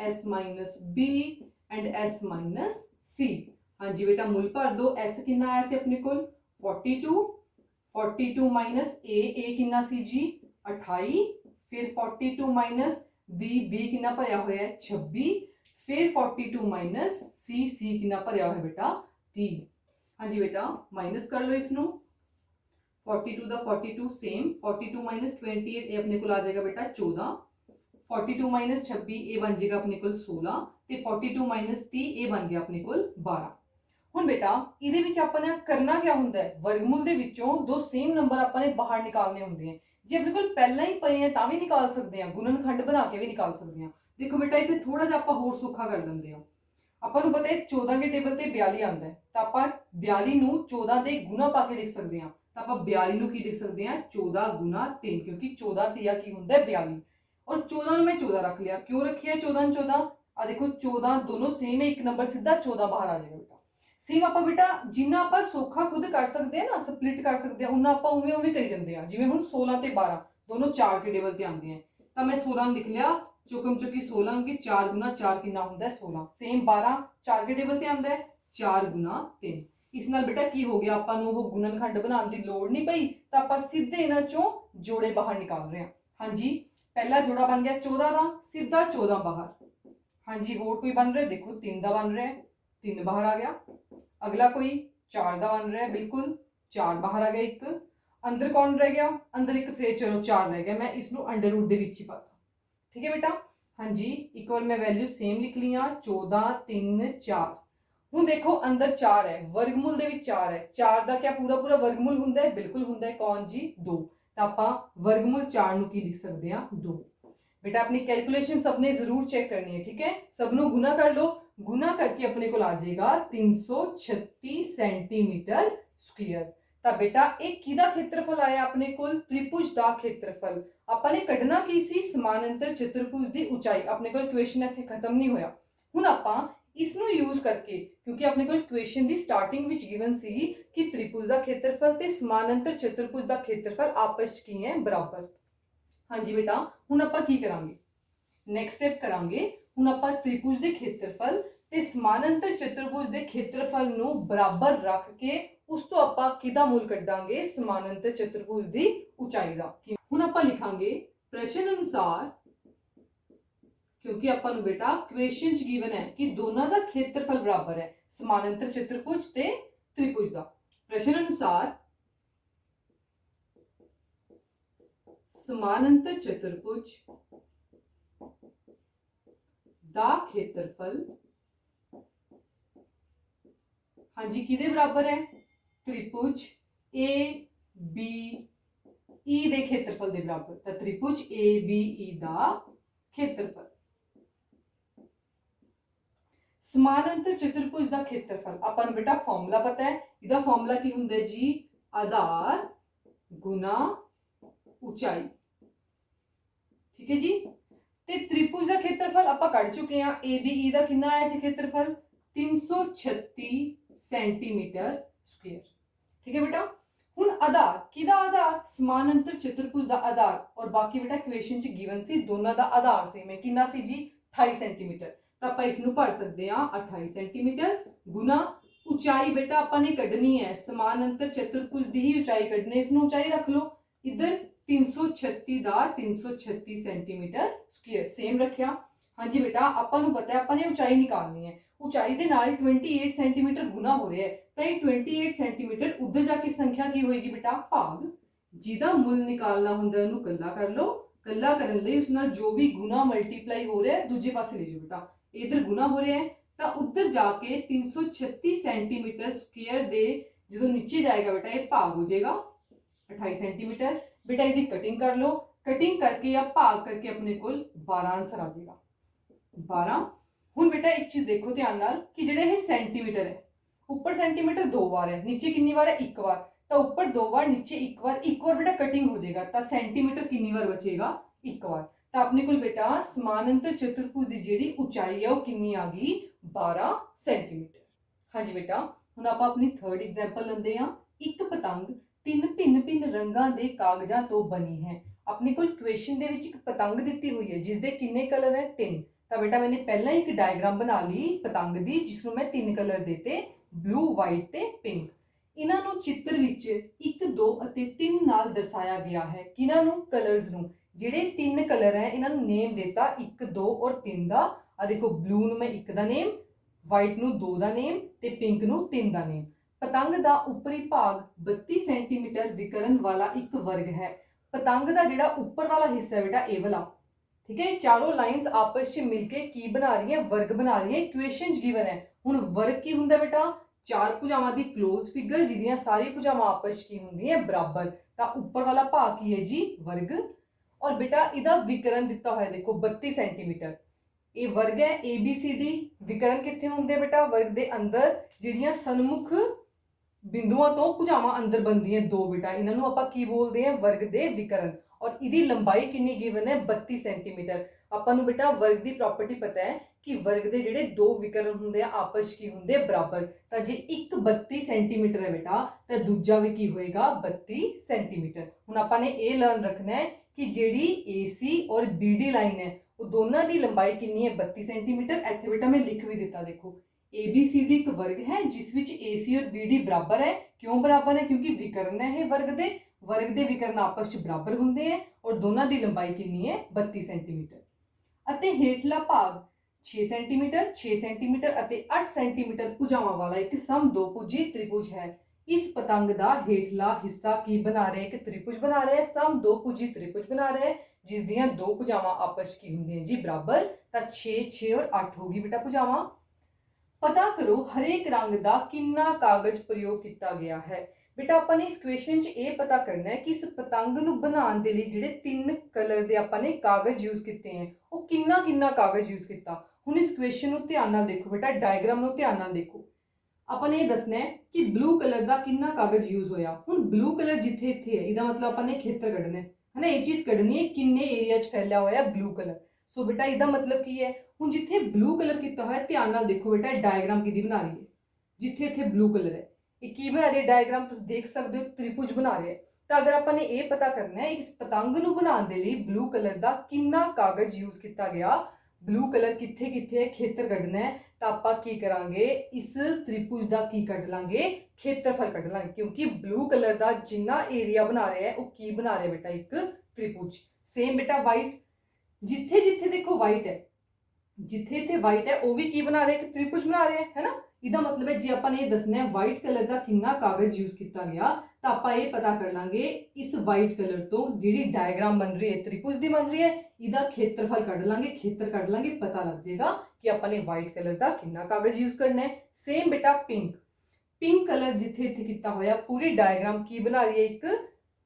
S - B and S - C। हाँ जी बेटा, मूल भर दो। S कितना आया सी अपने कोल 42, 42 - A कितना सी जी 28, फिर 42 - B कितना भरया होया है 26, फिर 42 - C कितना भरया होया बेटा 30। हाँ जी बेटा, माइनस कर लो इसनू, 42 दा 42 सेम, 42 - 28 ये अपने कोल आ जाएगा बेटा 14, 42 - 26 ये बन जाएगा अपने कोल 16 ते 42 - 30 ये बन गया अपने कोल 12। हुण बेटा इहदे विच आपां ने करना क्या हुंदा है, वर्गमूल दे विचों दो सेम नंबर आपां ने बाहर निकालने हुंदे हैं। जे अपने कोल पहला ही पए हैं तां भी निकाल सकदे हैं, गुणनखंड बना के भी निकाल सकदे हैं। ਦੇਖੋ ਬੇਟਾ ਇੱਥੇ ਥੋੜਾ ਜਿਹਾ ਆਪਾਂ ਹੋਰ ਸੌਖਾ ਕਰ ਦਿੰਦੇ ਹਾਂ। ਆਪਾਂ ਨੂੰ ਪਤਾ ਹੈ 14 ਦੇ ਟੇਬਲ ਤੇ 42 ਆਉਂਦਾ ਹੈ, ਤਾਂ ਆਪਾਂ 42 ਨੂੰ 14 ਦੇ ਗੁਣਾ ਪਾ ਕੇ ਲਿਖ ਸਕਦੇ ਹਾਂ। ਤਾਂ ਆਪਾਂ 42 ਨੂੰ ਕੀ ਲਿਖ ਸਕਦੇ ਹਾਂ 14 ਗੁਣਾ 3, ਕਿਉਂਕਿ 14 ਤੀਆ ਕੀ ਹੁੰਦਾ ਹੈ 42। और 14 ਨੂੰ ਮੈਂ 14 ਰੱਖ ਲਿਆ, क्यों रखिया 14 ਨੂੰ 14? आ देखो 14 दोनों सेम है, एक नंबर सीधा 14 बाहर आ जाएगा बेटा। सेम ਆਪਾਂ बेटा जिन्ना ਆਪਾਂ ਸੌਖਾ खुद कर सकते हैं ना, स्प्लिट कर सकते हैं, उन्ना ਆਪਾਂ उवें उवें करी ਜਾਂਦੇ ਆ। ਜਿਵੇਂ ਹੁਣ 16 ਤੇ 12 दोनों 4 के टेबल ਤੇ ਆਉਂਦੇ ਆ, ਤਾਂ ਮੈਂ 16 ਲਿਖ ਲਿਆ, ਚੁਕਮ ਚੁਕੀ 16 की 4 गुना 4 ਕਿੰਨਾ ਹੁੰਦਾ ਹੈ 16। सेम 12 4 के टेबल ਤੇ ਆਉਂਦਾ ਹੈ 4 गुना 3। ਇਸ ਨਾਲ बेटा ਕੀ ਹੋ ਗਿਆ, ਆਪਾਂ ਨੂੰ ਉਹ ਗੁਣਨਖੰਡ ਬਣਾਉਣ ਦੀ ਲੋੜ ਨਹੀਂ ਪਈ, ਤਾਂ ਆਪਾਂ ਸਿੱਧੇ ਇਹਨਾਂ ਚੋਂ ਜੋੜੇ ਬਾਹਰ ਨਿਕਾਲ ਰਹੇ ਹਾਂ। ਹਾਂਜੀ पहला जोड़ा बन गया 14 का, सीधा 14 बाहर। हाँ जी होर कोई बन रहा है, देखो 3 का बन रहा है, 3 बाहर आ गया। अगला कोई 4 का बन रहा है, बिल्कुल 4 बाहर आ गया। एक अंदर कौन रह गया, अंदर एक फिर चलो 4 रह गया, मैं इसको अंडर रूट दे विच ही पाता। ठीक है बेटा। हाँ जी एक बार मैं वैल्यू सेम लिख लिया 14 3 4। ਹੁਣ देखो अंदर 4 है, वर्गमूल ਦੇ ਵਿੱਚ 4 है, 4 ਦਾ क्या पूरा पूरा वर्गमूल ਹੁੰਦਾ है, बिल्कुल ਹੁੰਦਾ है, कौन जी 2। ਤਾਂ ਆਪਾਂ वर्गमूल 4 ਨੂੰ ਕੀ ਲਿਖ ਸਕਦੇ ਹਾਂ 2। बेटा अपनी कैलकुलेशन सबने जरूर चेक करनी है, ठीक है। सबनों गुना कर लो, गुना करके अपने को आ जाएगा 336 सेंटीमीटर स्क्वायर। ਤਾਂ बेटा ਇਹ ਕਿਹਦਾ ਖੇਤਰਫਲ ਆਇਆ ਆਪਣੇ ਕੋਲ, ਤ੍ਰਿਭੁਜ ਦਾ ਖੇਤਰਫਲ। ਆਪਾਂ ਨੇ ਕੱਢਣਾ ਕੀ ਸੀ, ਸਮਾਨਾਂਤਰ ਚਤੁਰਭੁਜ ਦੀ ਉਚਾਈ। ਆਪਣੇ ਕੋਲ ਇਕੁਏਸ਼ਨ ਇੱਥੇ ਖਤਮ ਨਹੀਂ ਹੋਇਆ। ਹੁਣ ਆਪਾਂ ਇਸ ਨੂੰ ਯੂਜ਼ ਕਰਕੇ, ਕਿਉਂਕਿ ਆਪਣੇ ਕੋਲ ਇਕੁਏਸ਼ਨ ਦੀ ਸਟਾਰਟਿੰਗ ਵਿੱਚ ਗਿਵਨ ਸੀ ਕਿ ਤ੍ਰਿਭੁਜ ਦਾ ਖੇਤਰਫਲ ਤੇ ਸਮਾਨਾਂਤਰ ਚਤੁਰਭੁਜ ਦਾ ਖੇਤਰਫਲ ਆਪਸ ਵਿੱਚ ਕੀ ਹੈ, ਬਰਾਬਰ। ਹਾਂਜੀ बेटा ਹੁਣ ਆਪਾਂ ਕੀ ਕਰਾਂਗੇ, ਨੈਕਸਟ ਸਟੈਪ ਕਰਾਂਗੇ। ਹੁਣ ਆਪਾਂ ਤ੍ਰਿਭੁਜ ਦੇ ਖੇਤਰਫਲ ਤੇ ਸਮਾਨਾਂਤਰ ਚਤੁਰਭੁਜ ਦੇ ਖੇਤਰਫਲ ਨੂੰ ਬਰਾਬਰ ਰੱਖ ਕੇ ਉਸ ਤੋਂ ਆਪਾਂ ਕਿਹਦਾ ਮੁੱਲ ਕੱਢਾਂਗੇ, ਸਮਾਨਾਂਤਰ ਚਤੁਰਭੁਜ ਦੀ ਉਚਾਈ ਦਾ। ਹੁਣ ਆਪਾਂ ਲਿਖਾਂਗੇ ਪ੍ਰਸ਼ਨ ਅਨੁਸਾਰ, क्योंकि अपन बेटा क्वेश्चन च गिवन है कि दोनों का क्षेत्रफल बराबर है, समानांतर चतुर्भुज ते त्रिभुज का। प्रश्न अनुसार समानांतर चतुर्भुज दा क्षेत्रफल हाँ जी किदे बराबर है, त्रिभुज ए बी ई दे क्षेत्रफल दे बराबर। तो त्रिभुज ए बी ई दा क्षेत्रफल, समानांतर चतुर्भुज का क्षेत्रफल अपन बेटा फॉर्मूला पता है, इसका फॉर्मूला की हुंदा है जी, आधार गुना ऊंचाई। ठीक है जी। ते त्रिभुज का क्षेत्रफल ਆਪਾਂ ਕੱਢ ਚੁੱਕੇ ਹਾਂ, ABE ਦਾ ਕਿੰਨਾ ਆਇਆ ਸੀ क्षेत्रफल 336 सेंटीमीटर स्क्वायर। ठीक है बेटा। ਹੁਣ आधार किदा, आधार समानांतर चतुर्भुज का आधार, और बाकी बेटा इक्वेशन च गिवन सी दोनों का आधार सेम है, कितना सी जी 28 सेंटीमीटर। ਤਾਂ ਆਪਾਂ ਇਸ ਨੂੰ ਭਰ ਸਕਦੇ ਹਾਂ 28 ਸੈਂਟੀਮੀਟਰ ਗੁਣਾ ਉਚਾਈ। बेटा ਆਪਾਂ ਨੇ ਕੱਢਣੀ ਹੈ ਸਮਾਨਾਂਤਰ ਚਤੁਰਭੁਜ ਦੀ ਹੀ ਉਚਾਈ ਕੱਢਣੀ, ਇਸ ਨੂੰ ਉਚਾਈ ਰੱਖ ਲਓ इधर 336 ਦਾ 336 ਸੈਂਟੀਮੀਟਰ ਸਕੁਅਰ सेम ਰੱਖਿਆ। ਹਾਂਜੀ बेटा ਆਪਾਂ ਨੂੰ ਪਤਾ ਹੈ ਆਪਾਂ ਨੇ ਉਚਾਈ ਨਿਕਾਲਣੀ ਹੈ, ਉਚਾਈ ਦੇ ਨਾਲ 28 ਸੈਂਟੀਮੀਟਰ ਗੁਣਾ ਹੋ ਰਿਹਾ ਹੈ, ਤਾਂ ਇਹ 28 ਸੈਂਟੀਮੀਟਰ ਉਧਰ ਜਾ ਕੇ ਸੰਖਿਆ ਕੀ ਹੋਏਗੀ बेटा, ਭਾਗ। ਜਿਹਦਾ ਮੁੱਲ ਨਿਕਾਲਣਾ ਹੁੰਦਾ ਉਹਨੂੰ ਕੱਲਾ ਕਰ ਲਓ, ਕੱਲਾ ਕਰਨ ਲਈ ਉਸ ਨਾਲ ਜੋ ਵੀ ਗੁਣਾ ਮਲਟੀਪਲਾਈ ਹੋ ਰਿਹਾ ਹੈ ਦੂਜੇ ਪਾਸੇ ਲੈ ਜਾਓ बेटा, इधर गुना हो रहा है तो उधर जाके 336 सेंटीमीटर स्क्वायर दे जो नीचे जाएगा बेटा ये भाग हो जाएगा 28 सेंटीमीटर। बेटा इसकी कटिंग कर लो, कटिंग करके या भाग करके अपने को 12 आंसर आ जाएगा 12। हुण बेटा एक चीज देखो ध्यान नाल कि जेड़े ये सेंटीमीटर है, ऊपर सेंटीमीटर 2 बार है, नीचे कितनी बार है 1 बार, तो ऊपर 2 बार नीचे 1 बार, 1 बार बेटा कटिंग हो जाएगा तो सेंटीमीटर कितनी बार बचेगा 1 बार। तो अपने को बेटा समानांतर चतुर्भुज की जिहड़ी ऊंचाई है वो कितनी आ गई 12 सेंटीमीटर। हाँ जी बेटा हुण आपां अपनी थर्ड एग्जांपल लैंदे हां। एक पतंग 3 भिन्न-भिन्न रंगां दे कागजां तो बनी है। अपने को इक्वेशन दे विच एक पतंग दित्ती हुई है जिसदे कितने कलर है 3। तो बेटा मैंने पहला एक डायग्राम बना ली पतंग दी जिसनूं मैं 3 कलर देते, ब्लू वाइट ते पिंक। इन्हां नूं चित्र विच 1 2 ਅਤੇ 3 नाल दर्शाया गया है। किन्हां नूं, कलर्स नूं। ਜਿਹੜੇ 3 ਕਲਰ ਹੈ ਇਹਨਾਂ ਨੂੰ ਨੇਮ ਦਿੱਤਾ 1 2 ਔਰ 3 ਦਾ। ਆ ਦੇਖੋ ਬਲੂ ਨੂੰ ਮੈਂ 1 ਦਾ ਨੇਮ, ਵਾਈਟ ਨੂੰ 2 ਦਾ ਨੇਮ ਤੇ ਪਿੰਕ ਨੂੰ 3 ਦਾ ਨੇਮ। ਪਤੰਗ ਦਾ ਉੱਪਰੀ ਭਾਗ 32 ਸੈਂਟੀਮੀਟਰ ਵਿਕਰਨ ਵਾਲਾ ਇੱਕ ਵਰਗ ਹੈ। ਪਤੰਗ ਦਾ ਜਿਹੜਾ ਉੱਪਰ ਵਾਲਾ ਹਿੱਸਾ ਹੈ बेटा ਇਹ ਵਾਲਾ, ਠੀਕ ਹੈ। ਚਾਰੋਂ ਲਾਈਨਸ ਆਪਸ ਵਿੱਚ ਮਿਲ ਕੇ ਕੀ ਬਣਾ ਰਹੀਆਂ, ਵਰਗ ਬਣਾ ਰਹੀਆਂ। ਇਕੁਏਸ਼ਨ ਚ ਗਿਵਨ ਹੈ। ਹੁਣ ਵਰਗ ਕੀ ਹੁੰਦਾ बेटा, ਚਾਰ ਭੁਜਾਵਾਂ ਦੀ ਕਲੋਜ਼ ਫਿਗਰ ਜਿਹਦੀਆਂ ਸਾਰੀ ਭੁਜਾਵਾਂ ਆਪਸ ਵਿੱਚ ਕੀ ਹੁੰਦੀਆਂ ਬਰਾਬਰ। ਤਾਂ ਉੱਪਰ ਵਾਲਾ ਭਾਗ ਕੀ ਹੈ ਜੀ, ਵਰਗ। और बेटा इहदा विकरण दिता हुआ है देखो 32 सेंटीमीटर। ਇਹ ਵਰਗ ਹੈ ABCD। ਵਿਕਰਨ ਕਿੱਥੇ ਹੁੰਦੇ ਬੇਟਾ? ਵਰਗ ਦੇ ਅੰਦਰ ਜਿਹੜੀਆਂ ਸਨਮੁਖ ਬਿੰਦੂਆਂ ਤੋਂ ਭੁਜਾਵਾਂ ਅੰਦਰ ਬਣਦੀਆਂ ਦੋ ਬੇਟਾ, ਇਹਨਾਂ ਨੂੰ ਆਪਾਂ ਕੀ ਬੋਲਦੇ ਆ? ਵਰਗ ਦੇ ਵਿਕਰਨ। ਔਰ ਇਹਦੀ ਲੰਬਾਈ ਕਿੰਨੀ ਗਿਵਨ ਹੈ? 32 ਸੈਂਟੀਮੀਟਰ। ਆਪਾਂ ਨੂੰ ਬੇਟਾ ਵਰਗ ਦੀ ਪ੍ਰੋਪਰਟੀ ਪਤਾ ਹੈ ਕਿ ਵਰਗ ਦੇ ਜਿਹੜੇ ਦੋ ਵਿਕਰਨ ਹੁੰਦੇ ਆ ਆਪਸ ਕੀ ਹੁੰਦੇ ਬਰਾਬਰ। ਤਾਂ ਜੇ ਇੱਕ 32 ਸੈਂਟੀਮੀਟਰ ਹੈ ਬੇਟਾ ਤਾਂ ਦੂਜਾ ਵੀ ਕੀ ਹੋਏਗਾ? 32 ਸੈਂਟੀਮੀਟਰ। ਹੁਣ ਆਪਾਂ ਨੇ ਇਹ ਲਰਨ ਰੱਖਣਾ ਹੈ ਕਿ ਜਿਹੜੀ AC ਔਰ BD ਲਾਈਨ ਹੈ ਉਹ ਦੋਨਾਂ ਦੀ ਲੰਬਾਈ ਕਿੰਨੀ ਹੈ? 32 ਸੈਂਟੀਮੀਟਰ। ਇੱਥੇ ਬੇਟਾ ਮੈਂ ਲਿਖ ਵੀ ਦਿੱਤਾ, ਦੇਖੋ ABCD ਇੱਕ ਵਰਗ ਹੈ ਜਿਸ ਵਿੱਚ AC ਔਰ BD ਬਰਾਬਰ ਹੈ। ਕਿਉਂ ਬਰਾਬਰ ਹੈ? ਕਿਉਂਕਿ ਵਿਕਰਨ ਹੈ ਇਹ ਵਰਗ ਦੇ ਵਿਕਰਨ ਆਪਸ ਵਿੱਚ ਬਰਾਬਰ ਹੁੰਦੇ ਹੈ ਔਰ ਦੋਨਾਂ ਦੀ ਲੰਬਾਈ ਕਿੰਨੀ ਹੈ? 32 ਸੈਂਟੀਮੀਟਰ। ਅਤੇ ਹੇਠਲਾ ਭਾਗ 6 ਸੈਂਟੀਮੀਟਰ 6 ਸੈਂਟੀਮੀਟਰ ਅਤੇ 8 ਸੈਂਟੀਮੀਟਰ ਭੁਜਾਵਾਂ ਵਾਲਾ ਇੱਕ ਸਮਦੋਭੁਜੀ ਤ੍ਰਿਭੁਜ ਹੈ। ਇਸ ਪਤੰਗ ਦਾ ਹੇਠਲਾ ਹਿੱਸਾ ਕੀ ਬਣਾ ਰਿਹਾ? ਇੱਕ ਤ੍ਰਿਭੁਜ ਬਣਾ ਰਿਹਾ ਹੈ, ਸਮਦੋਭੁਜੀ ਤ੍ਰਿਭੁਜ ਬਣਾ ਰਿਹਾ ਹੈ ਜਿਸ ਦੀਆਂ ਦੋ ਭੁਜਾਵਾਂ ਆਪਸ ਕੀ ਹੁੰਦੀਆਂ ਜੀ? ਬਰਾਬਰ। ਤਾਂ 6 6 ਔਰ 8 ਹੋਗੀ ਬੇਟਾ ਭੁਜਾਵਾਂ। ਪਤਾ ਕਰੋ ਹਰੇਕ ਰੰਗ ਦਾ ਕਿੰਨਾ ਕਾਗਜ਼ ਪ੍ਰਯੋਗ ਕੀਤਾ ਗਿਆ ਹੈ। ਬੇਟਾ ਆਪਾਂ ਨੇ ਇਸ ਕੁਐਸਚਨ 'ਚ ਇਹ ਪਤਾ ਕਰਨਾ ਹੈ ਕਿ ਇਸ ਪਤੰਗ ਨੂੰ ਬਣਾਉਣ ਦੇ ਲਈ ਜਿਹੜੇ ਤਿੰਨ ਕਲਰ ਦੇ ਆਪਾਂ ਨੇ ਕਾਗਜ਼ ਯੂਜ਼ ਕੀਤੇ ਹੈ ਉਹ ਕਿੰਨਾ ਕਾਗਜ਼ ਯੂਜ਼ ਕੀਤਾ। ਹੁਣ ਇਸ ਕੁਐਸਚਨ ਨੂੰ ਧਿਆਨ ਨਾਲ ਦੇਖੋ ਬੇਟਾ, ਡਾਇਗਰਾਮ ਨੂੰ ਧਿਆਨ ਨਾਲ ਦੇਖੋ। ਆਪਾਂ ਨੇ ਇਹ ਦੱਸਣਾ ਹੈ ਕਿ ਬਲੂ ਕਲਰ ਦਾ ਕਿੰਨਾ ਕਾਗਜ਼ ਯੂਜ਼ ਹੋਇਆ। ਹੁਣ ਬਲੂ ਕਲਰ ਜਿੱਥੇ ਇੱਥੇ ਹੈ ਇਹਦਾ ਮਤਲਬ ਆਪਾਂ ਨੇ ਖੇਤਰ ਕੱਢਣਾ ਹੈ ਨਾ, ਇਹ ਚੀਜ਼ ਕੱਢਣੀ ਹੈ ਕਿੰਨੇ ਏਰੀਆ 'ਚ ਫੈਲਿਆ ਹੋਇਆ ਬਲੂ ਕਲਰ। ਸੋ ਬੇਟਾ ਇਹਦਾ ਮਤਲਬ ਕੀ ਹੈ? ਹੁਣ ਜਿੱਥੇ ਬਲੂ ਕਲਰ ਕੀਤਾ ਹੋਇਆ, ਧਿਆਨ ਨਾਲ ਦੇਖੋ ਬੇਟਾ ਡਾਇਗਰਾਮ ਕਿਹਦੀ ਬਣਾ ਰਹੀ ਹੈ? ਜਿੱਥੇ ਇੱਥੇ ਬਲੂ ਕਲਰ ਹੈ ਇਹ ਕੀ ਬਣਾ ਰਹੀ ਹੈ? ਡਾਇਗਰਾਮ ਤੁਸੀਂ ਦੇਖ ਸਕਦੇ ਹੋ ਤ੍ਰਿਭੁਜ ਬਣਾ ਰਿਹਾ ਹੈ। ਤਾਂ ਅਗਰ ਆਪਾਂ ਨੇ ਇਹ ਪਤਾ ਕਰਨਾ ਹੈ ਇਸ ਪਤੰਗ ਨੂੰ ਬਣਾਉਣ ਦੇ ਲਈ ਬਲੂ ਕਲਰ ਦਾ ਕਿੰਨਾ ਕਾਗਜ਼ ਯੂਜ਼ ਕੀਤਾ ਗਿਆ, ਬਲੂ ਕਲਰ ਕਿੱਥੇ ਕਿੱਥੇ ਹੈ, ਖੇਤਰ ਕੱਢਣਾ ਹੈ, ਤਾਂ ਆਪਾਂ ਕੀ ਕਰਾਂਗੇ? ਇਸ ਤ੍ਰਿਭੁਜ ਦਾ ਕੀ ਕੱਢ ਲਾਂਗੇ? ਖੇਤਰਫਲ ਕੱਢ ਲਾਂਗੇ। ਕਿਉਂਕਿ ਬਲੂ ਕਲਰ ਦਾ ਜਿੰਨਾ ਏਰੀਆ ਬਣਾ ਰਿਹਾ ਹੈ ਉਹ ਕੀ ਬਣਾ ਰਿਹਾ ਬੇਟਾ? ਇੱਕ ਤ੍ਰਿਭੁਜ। ਸੇਮ ਬੇਟਾ ਵਾਈਟ, ਜਿੱਥੇ ਜਿੱਥੇ ਦੇਖੋ ਵਾਈਟ ਹੈ, ਜਿੱਥੇ ਇੱਥੇ ਵਾਈਟ ਹੈ ਉਹ ਵੀ ਕੀ ਬਣਾ ਰਿਹਾ? ਇੱਕ ਤ੍ਰਿਭੁਜ ਬਣਾ ਰਿਹਾ ਹੈ ਨਾ। ਇਹਦਾ ਮਤਲਬ ਹੈ ਜੇ ਆਪਾਂ ਨੇ ਇਹ ਦੱਸਣਾ ਹੈ ਵਾਈਟ ਕਲਰ ਦਾ ਕਿੰਨਾ ਕਾਗਜ਼ ਯੂਜ਼ ਕੀਤਾ ਗਿਆ ਤਾਂ ਆਪਾਂ ਇਹ ਪਤਾ ਕਰ ਲਾਂਗੇ ਇਸ ਵਾਈਟ ਕਲਰ ਤੋਂ ਜਿਹੜੀ ਡਾਇਗਰਾਮ ਬਣ ਰਹੀ ਹੈ ਤ੍ਰਿਭੁਜ ਦੀ ਬਣ ਰਹੀ ਹੈ, ਇਹਦਾ ਖੇਤਰਫਲ ਕੱਢ ਲਾਂਗੇ, ਖੇਤਰ ਕੱਢ ਲਾਂਗੇ, ਪਤਾ ਲੱਗ ਜਾਏਗਾ ਕਿ ਆਪਾਂ ਨੇ ਵਾਈਟ ਕਲਰ ਦਾ ਕਿੰਨਾ ਕਾਗਜ਼ ਯੂਜ਼ ਕਰਨਾ ਹੈ। ਸੇਮ ਬੇਟਾ ਪਿੰਕ ਕਲਰ ਜਿੱਥੇ ਇੱਥੇ ਕੀਤਾ ਹੋਇਆ ਪੂਰੀ ਡਾਇਗਰਾਮ ਕੀ ਬਣਾ ਰਹੀ ਹੈ? ਇੱਕ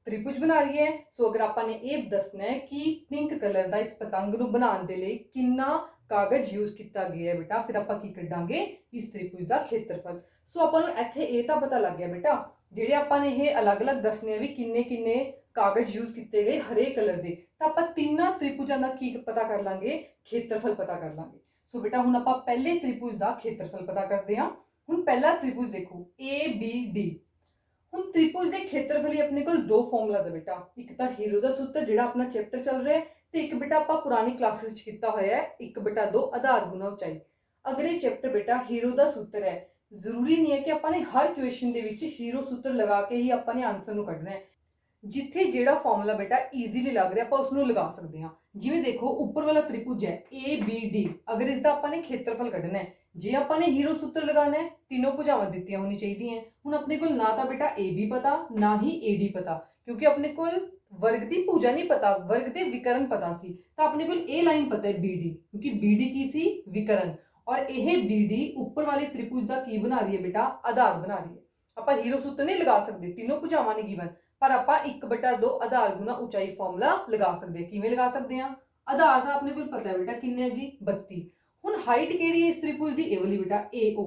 ਤ੍ਰਿਭੁਜ ਬਣਾ ਰਹੀ ਹੈ। ਸੋ ਅਗਰ ਆਪਾਂ ਨੇ ਇਹ ਦੱਸਣਾ ਹੈ ਕਿ ਪਿੰਕ ਕਲਰ ਦਾ ਇਸ ਪਤੰਗ ਨੂੰ ਬਣਾਉਣ ਦੇ ਲਈ ਕਿੰਨਾ ਕਾਗਜ਼ ਯੂਜ਼ ਕੀਤਾ ਗਿਆ ਹੈ ਬੇਟਾ, ਫਿਰ ਆਪਾਂ ਕੀ ਕੱਢਾਂਗੇ? ਇਸ ਤ੍ਰਿਭੁਜ ਦਾ ਖੇਤਰਫਲ। ਸੋ ਆਪਾਂ ਨੂੰ ਇੱਥੇ ਇਹ ਤਾਂ ਪਤਾ ਲੱਗ ਗਿਆ ਬੇਟਾ ਜਿਹੜੇ ਆਪਾਂ ਨੇ ਇਹ ਅਲੱਗ-ਅਲੱਗ ਦੱਸਣੇ ਆ ਵੀ ਕਿੰਨੇ ਕਾਗਜ਼ ਯੂਜ਼ ਕੀਤੇ ਗਏ ਹਰੇਕ ਕਲਰ ਦੇ, ਤਾਂ ਆਪਾਂ ਤਿੰਨਾਂ ਤ੍ਰਿਭੁਜਾਂ ਦਾ ਕੀ ਪਤਾ ਕਰ ਲਾਂਗੇ? ਖੇਤਰਫਲ ਪਤਾ ਕਰ ਲਾਂਗੇ। ਸੋ ਬੇਟਾ ਹੁਣ ਆਪਾਂ ਪਹਿਲੇ ਤ੍ਰਿਭੁਜ ਦਾ ਖੇਤਰਫਲ ਪਤਾ ਕਰਦੇ ਹਾਂ। ਹੁਣ ਪਹਿਲਾ ਤ੍ਰਿਭੁਜ ਦੇਖੋ ABD। ਹੁਣ ਤ੍ਰਿਭੁਜ ਦੇ ਖੇਤਰਫਲ ਲਈ ਆਪਣੇ ਕੋਲ ਦੋ ਫਾਰਮੂਲਾ ਹੈ ਬੇਟਾ, ਇੱਕ ਤਾਂ ਹੀਰੋ ਦਾ ਸੂਤਰ ਜਿਹੜਾ ਆਪਣਾ ਚੈਪਟਰ ਚੱਲ ਰਿਹਾ ਹੈ ਤੇ ਇੱਕ ਬੇਟਾ ਆਪਾਂ ਪੁਰਾਣੀ ਕਲਾਸਿਸ 'ਚ ਕੀਤਾ ਹੋਇਆ ਹੈ 1/2 ਆਧਾਰ ਗੁਣਾ ਉਚਾਈ। ਅਗਰ ਇਹ ਚੈਪਟਰ ਬੇਟਾ ਹੀਰੋ ਦਾ ਸੂਤਰ ਹੈ, ਜ਼ਰੂਰੀ ਨਹੀਂ ਹੈ ਕਿ ਆਪਾਂ ਨੇ ਹਰ ਕੁਐਸਚਨ ਦੇ ਵਿੱਚ ਹੀਰੋ ਸੂਤਰ ਲਗਾ ਕੇ ਹੀ ਆਪਾਂ ਨੇ ਆਨਸਰ ਨੂੰ ਕੱਢਣਾ ਹੈ। ਜਿੱਥੇ ਜਿਹੜਾ ਫਾਰਮੂਲਾ ਬੇਟਾ ਈਜ਼ੀਲੀ ਲੱਗ ਰਿਹਾ ਆਪਾਂ ਉਸ ਨੂੰ ਲਗਾ ਸਕਦੇ ਹਾਂ। ਜਿਵੇਂ ਦੇਖੋ ਉੱਪਰ ਵਾਲਾ ਤ੍ਰਿਭੁਜ ਹੈ ABD, ਅਗਰ ਇਸ ਦਾ ਆਪਾਂ ਨੇ ਖੇਤਰਫਲ ਕੱਢਣਾ ਹੈ, ਜੇ ਆਪਾਂ ਨੇ ਹੀਰੋ ਸੂਤਰ ਲਗਾਉਣਾ ਹੈ ਤਿੰਨੋਂ ਭੁਜਾਵਾਂ ਦਿੱਤੀਆਂ ਹੋਣੀ ਚਾਹੀਦੀਆਂ। ਹੁਣ ਆਪਣੇ ਕੋਲ ਨਾ ਤਾਂ ਬੇਟਾ AB ਪਤਾ ਨਾ ਹੀ AD ਪਤਾ, ਕਿਉਂਕਿ ਆਪਣੇ ਕੋਲ ਵਰਗ ਦੀ ਭੁਜਾ ਨਹੀਂ ਪਤਾ, ਵਰਗ ਦੇ ਵਿਕਰਨ ਪਤਾ ਸੀ। ਤਾਂ ਆਪਣੇ ਕੋਲ ਇਹ ਲਾਈਨ ਪਤਾ ਹੈ BD, ਕਿਉਂਕਿ BD ਕੀ ਸੀ? ਵਿਕਰਨ। ਔਰ ਇਹ BD ਉੱਪਰ ਵਾਲੇ ਤ੍ਰਿਭੁਜ ਦਾ ਕੀ ਬਣਾ ਰਹੀ ਹੈ ਬੇਟਾ? ਆਧਾਰ ਬਣਾ ਰਹੀ ਹੈ। ਆਪਾਂ ਹੀਰੋ ਸੂਤਰ ਨਹੀਂ ਲਗਾ ਸਕਦੇ, ਤਿੰਨੋਂ ਭੁਜਾਵਾਂ ਨੇ ਗਿਵਨ, ਪਰ ਆਪਾਂ 1/2 ਆਧਾਰ ਗੁਣਾ ਉਚਾਈ ਫਾਰਮੂਲਾ ਲਗਾ ਸਕਦੇ ਹਾਂ। ਕਿਵੇਂ ਲਗਾ ਸਕਦੇ ਹਾਂ? ਆਧਾਰ ਦਾ ਆਪਣੇ ਕੋਲ ਪਤਾ ਹੈ ਬੇਟਾ ਕਿੰਨੇ ਹੈ ਜੀ? 32। ਹੁਣ ਹਾਈਟ ਕਿਹੜੀ ਹੈ ਇਸ ਤ੍ਰਿਭੁਜ ਦੀ? ਇਹ ਵਾਲੀ ਬੇਟਾ AO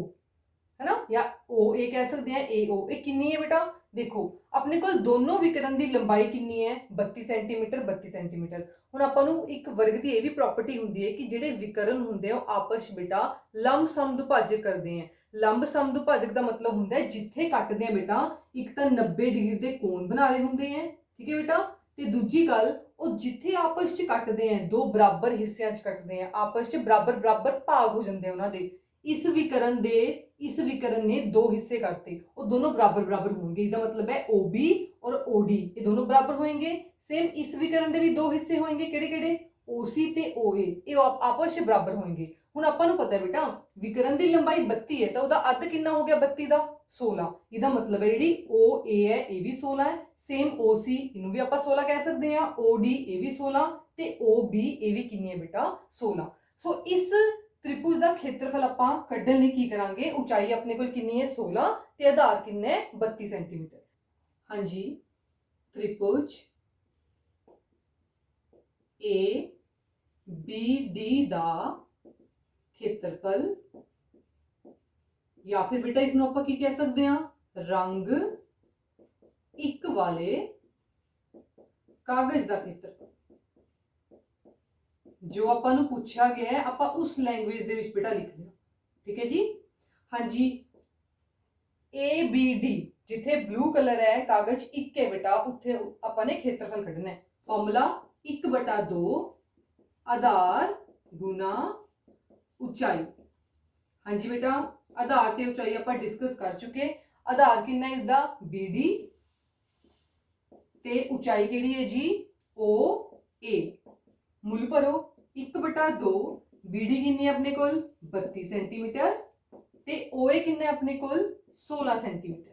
है ना, या OA कह सकते हैं। AO ये कितनी है बेटा? देखो अपने को दोनों विकर्ण की लंबाई कितनी है? 32 सेंटीमीटर 32 सेंटीमीटर। हुण आपां नूं एक वर्ग की यह भी प्रॉपर्टी हुंदी है कि जिहड़े विकर्ण हुंदे आ आपस बेटा लंब समदुभाजक करते हैं। लंब समदुभाजक का मतलब हुंदा है जिथे कटदे हैं बेटा एक तो 90 डिग्री के कोण बना रहे हुंदे हैं, ठीक है बेटा, ते दूजी गल ਉਹ ਜਿੱਥੇ ਆਪਸ ਚ ਕੱਟਦੇ ਆ ਦੋ ਬਰਾਬਰ ਹਿੱਸਿਆਂ ਚ ਕੱਟਦੇ ਆ, ਆਪਸ ਚ ਬਰਾਬਰ ਬਰਾਬਰ ਭਾਗ ਹੋ ਜਾਂਦੇ ਉਹਨਾਂ ਦੇ। इस विकर्ण ने दो हिस्से करते, वो दोनों बराबर बराबर होंगे। इसका मतलब है OB और OD ये दोनों बराबर होंगे। सेम इस विकर्ण के भी दो हिस्से होंगे, केड़े-केड़े? OC ते OA, ये आपस में बराबर होंगे। हुण आपां नूं पता है बेटा विकर्ण की लंबाई 32 है तो उहदा अध कितना हो गया? 32 का 16। इसका मतलब है जिहड़ी OA है ये भी 16 है, सेम OC इनू भी आपां 16 कह सकते हैं, OD ये भी 16 ते OB ये भी कितनी है बेटा? 16। सो इस त्रिभुज का खेत्रफल आपां कड्ढण लई की करांगे? ऊंचाई अपने कोल कितनी है? 16 ते आधार कितना है? 32 सेंटीमीटर। हाँ जी, त्रिभुज ABD दा ਖੇਤਰਫਲ ਜਾਂ ਫਿਰ ਬੇਟਾ ਇਸ ਨੂੰ ਆਪਾਂ ਕੀ ਕਹਿ ਸਕਦੇ ਹਾਂ, ਰੰਗ ਇੱਕ ਵਾਲੇ ਕਾਗਜ਼ ਦਾ ਖੇਤਰਫਲ। ਜੋ ਆਪਾਂ ਨੂੰ ਪੁੱਛਿਆ ਗਿਆ ਹੈ ਆਪਾਂ ਉਸ ਲੈਂਗੁਏਜ ਦੇ ਵਿੱਚ ਬੇਟਾ ਲਿਖ ਦਿਓ। ਠੀਕ ਹੈ ਜੀ। ਹਾਂਜੀ, ABD ਜਿੱਥੇ ਬਲੂ ਕਲਰ ਹੈ, ਕਾਗਜ਼ ਇੱਕ ਹੈ ਬੇਟਾ, ਉੱਥੇ ਆਪਾਂ ਨੇ ਖੇਤਰਫਲ ਕੱਢਣਾ ਹੈ। ਫਾਰਮੂਲਾ 1/2 ਆਧਾਰ ਗੁਣਾ ਉਚਾਈ। ਹਾਂਜੀ ਬੇਟਾ, ਆਧਾਰ ਤੇ ਉਚਾਈ ਆਪਾਂ ਡਿਸਕਸ ਕਰ ਚੁੱਕੇ। ਆਧਾਰ ਕਿੰਨਾ ਹੈ ਇਸਦਾ, BD, ਤੇ ਉਚਾਈ ਕਿਹੜੀ ਹੈ ਜੀ, OA। ਮੁੱਲ ਭਰੋ 1/2, BD ਕਿੰਨੀ ਹੈ ਆਪਣੇ ਕੋਲ 32 ਸੈਂਟੀਮੀਟਰ, ਤੇ OA ਕਿੰਨਾ ਹੈ ਆਪਣੇ ਕੋਲ 16 ਸੈਂਟੀਮੀਟਰ।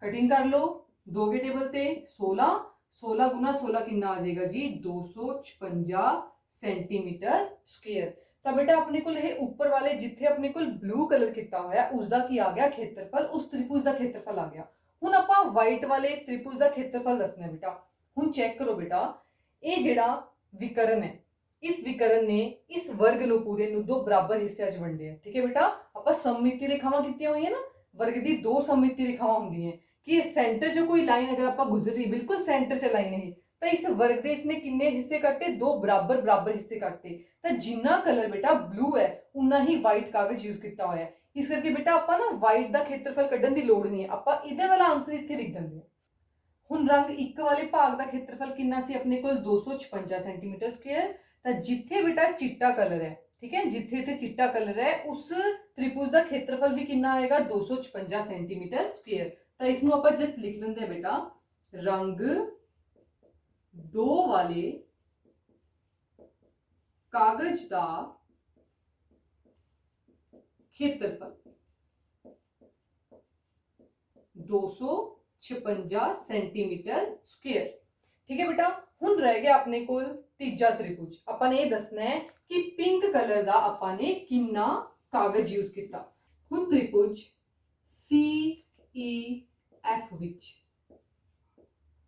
कटिंग कर लो, 2 के टेबल ते 16, 16 गुना 16 कितना आ जाएगा जी 256 सेंटीमीटर स्क्वायर। ਤਾਂ ਬੇਟਾ ਆਪਣੇ ਕੋਲ ਇਹ ਉੱਪਰ ਵਾਲੇ ਜਿੱਥੇ ਆਪਣੇ ਕੋਲ ਬਲੂ ਕਲਰ ਕੀਤਾ ਹੋਇਆ ਉਸ ਦਾ ਕੀ ਆ ਗਿਆ ਖੇਤਰਫਲ, ਉਸ ਤ੍ਰਿਭੁਜ ਦਾ ਖੇਤਰਫਲ ਆ ਗਿਆ। ਹੁਣ ਆਪਾਂ ਵਾਈਟ ਵਾਲੇ ਤ੍ਰਿਭੁਜ ਦਾ ਖੇਤਰਫਲ ਦੱਸਣਾ ਹੈ ਬੇਟਾ। ਹੁਣ ਚੈੱਕ ਕਰੋ ਬੇਟਾ, ਇਹ ਜਿਹੜਾ ਵਿਕਰਨ ਹੈ, ਇਸ ਵਿਕਰਨ ਨੇ ਇਸ ਵਰਗ ਨੂੰ ਪੂਰੇ ਨੂੰ ਦੋ ਬਰਾਬਰ ਹਿੱਸਿਆਂ 'ਚ ਵੰਡਿਆ। ਠੀਕ ਹੈ ਬੇਟਾ, ਆਪਾਂ ਸਮਮਿਤੀ ਰੇਖਾਵਾਂ ਕੀਤੀਆਂ ਹੋਈਆਂ ਨਾ, ਵਰਗ ਦੀ ਦੋ ਸਮਮਿਤੀ ਰੇਖਾਵਾਂ ਹੁੰਦੀਆਂ ਕਿ ਸੈਂਟਰ 'ਚੋਂ ਕੋਈ ਲਾਈਨ ਅਗਰ ਆਪਾਂ ਗੁਜ਼ਰ ਰਹੀ ਬਿਲਕੁਲ ਸੈਂਟਰ 'ਚ ਲਾਈਨ ਹੈ ਤਾਂ ਇਸ ਵਰਗ ਦੇ ਇਸਨੇ ਕਿੰਨੇ ਹਿੱਸੇ ਕਰਤੇ, ਦੋ ਬਰਾਬਰ ਬਰਾਬਰ ਹਿੱਸੇ ਕਰਤੇ। ਤਾਂ ਜਿੰਨਾ ਕਲਰ ਬੇਟਾ ਬਲੂ ਹੈ ਉਨਾ ਹੀ ਵਾਈਟ ਕਾਗਜ਼ ਯੂਜ਼ ਕੀਤਾ ਹੋਇਆ ਹੈ। ਇਸ ਕਰਕੇ ਬੇਟਾ ਆਪਾਂ ਨਾ ਵਾਈਟ ਦਾ ਖੇਤਰਫਲ ਕੱਢਣ ਦੀ ਲੋੜ ਨਹੀਂ ਹੈ, ਆਪਾਂ ਇਹਦੇ ਵਾਲਾ ਆਨਸਰ ਇੱਥੇ ਲਿਖ ਦਿੰਦੇ ਹਾਂ। ਹੁਣ ਰੰਗ ਇੱਕ ਵਾਲੇ ਭਾਗ ਦਾ ਖੇਤਰਫਲ ਕਿੰਨਾ ਸੀ ਆਪਣੇ ਕੋਲ 256 ਸੈਂਟੀਮੀਟਰ ਸਕੁਅਰ। ਤਾਂ ਜਿੱਥੇ ਬੇਟਾ ਚਿੱਟਾ ਕਲਰ ਹੈ, ਠੀਕ ਹੈ, ਜਿੱਥੇ ਇੱਥੇ ਚਿੱਟਾ ਕਲਰ ਹੈ ਉਸ ਤ੍ਰਿਭੁਜ ਦਾ ਖੇਤਰਫਲ ਵੀ ਕਿੰਨਾ ਆਏਗਾ 256 ਸੈਂਟੀਮੀਟਰ ਸਕੁਅਰ। ਤਾਂ ਇਸ ਨੂੰ ਆਪਾਂ ਜਸਟ ਲਿਖ ਲੈਂਦੇ ਹਾਂ ਬੇਟਾ, ਰੰਗ ਦੋ ਵਾਲੇ ਕਾਗਜ਼ ਦਾ ਖੇਤਰਫਲ 256 ਸੈਂਟੀਮੀਟਰ ਸਕੁਅਰ। ਠੀਕ ਹੈ ਬੇਟਾ। ਹੁਣ ਰਹਿ ਗਿਆ ਆਪਣੇ ਕੋਲ ਤੀਜਾ ਤ੍ਰਿਭੁਜ। ਆਪਾਂ ਨੇ ਇਹ ਦੱਸਣਾ ਹੈ ਕਿ ਪਿੰਕ ਕਲਰ ਦਾ ਆਪਾਂ ਨੇ ਕਿੰਨਾ ਕਾਗਜ਼ ਯੂਜ਼ ਕੀਤਾ। ਹੁਣ ਤ੍ਰਿਭੁਜ CEF ਵਿੱਚ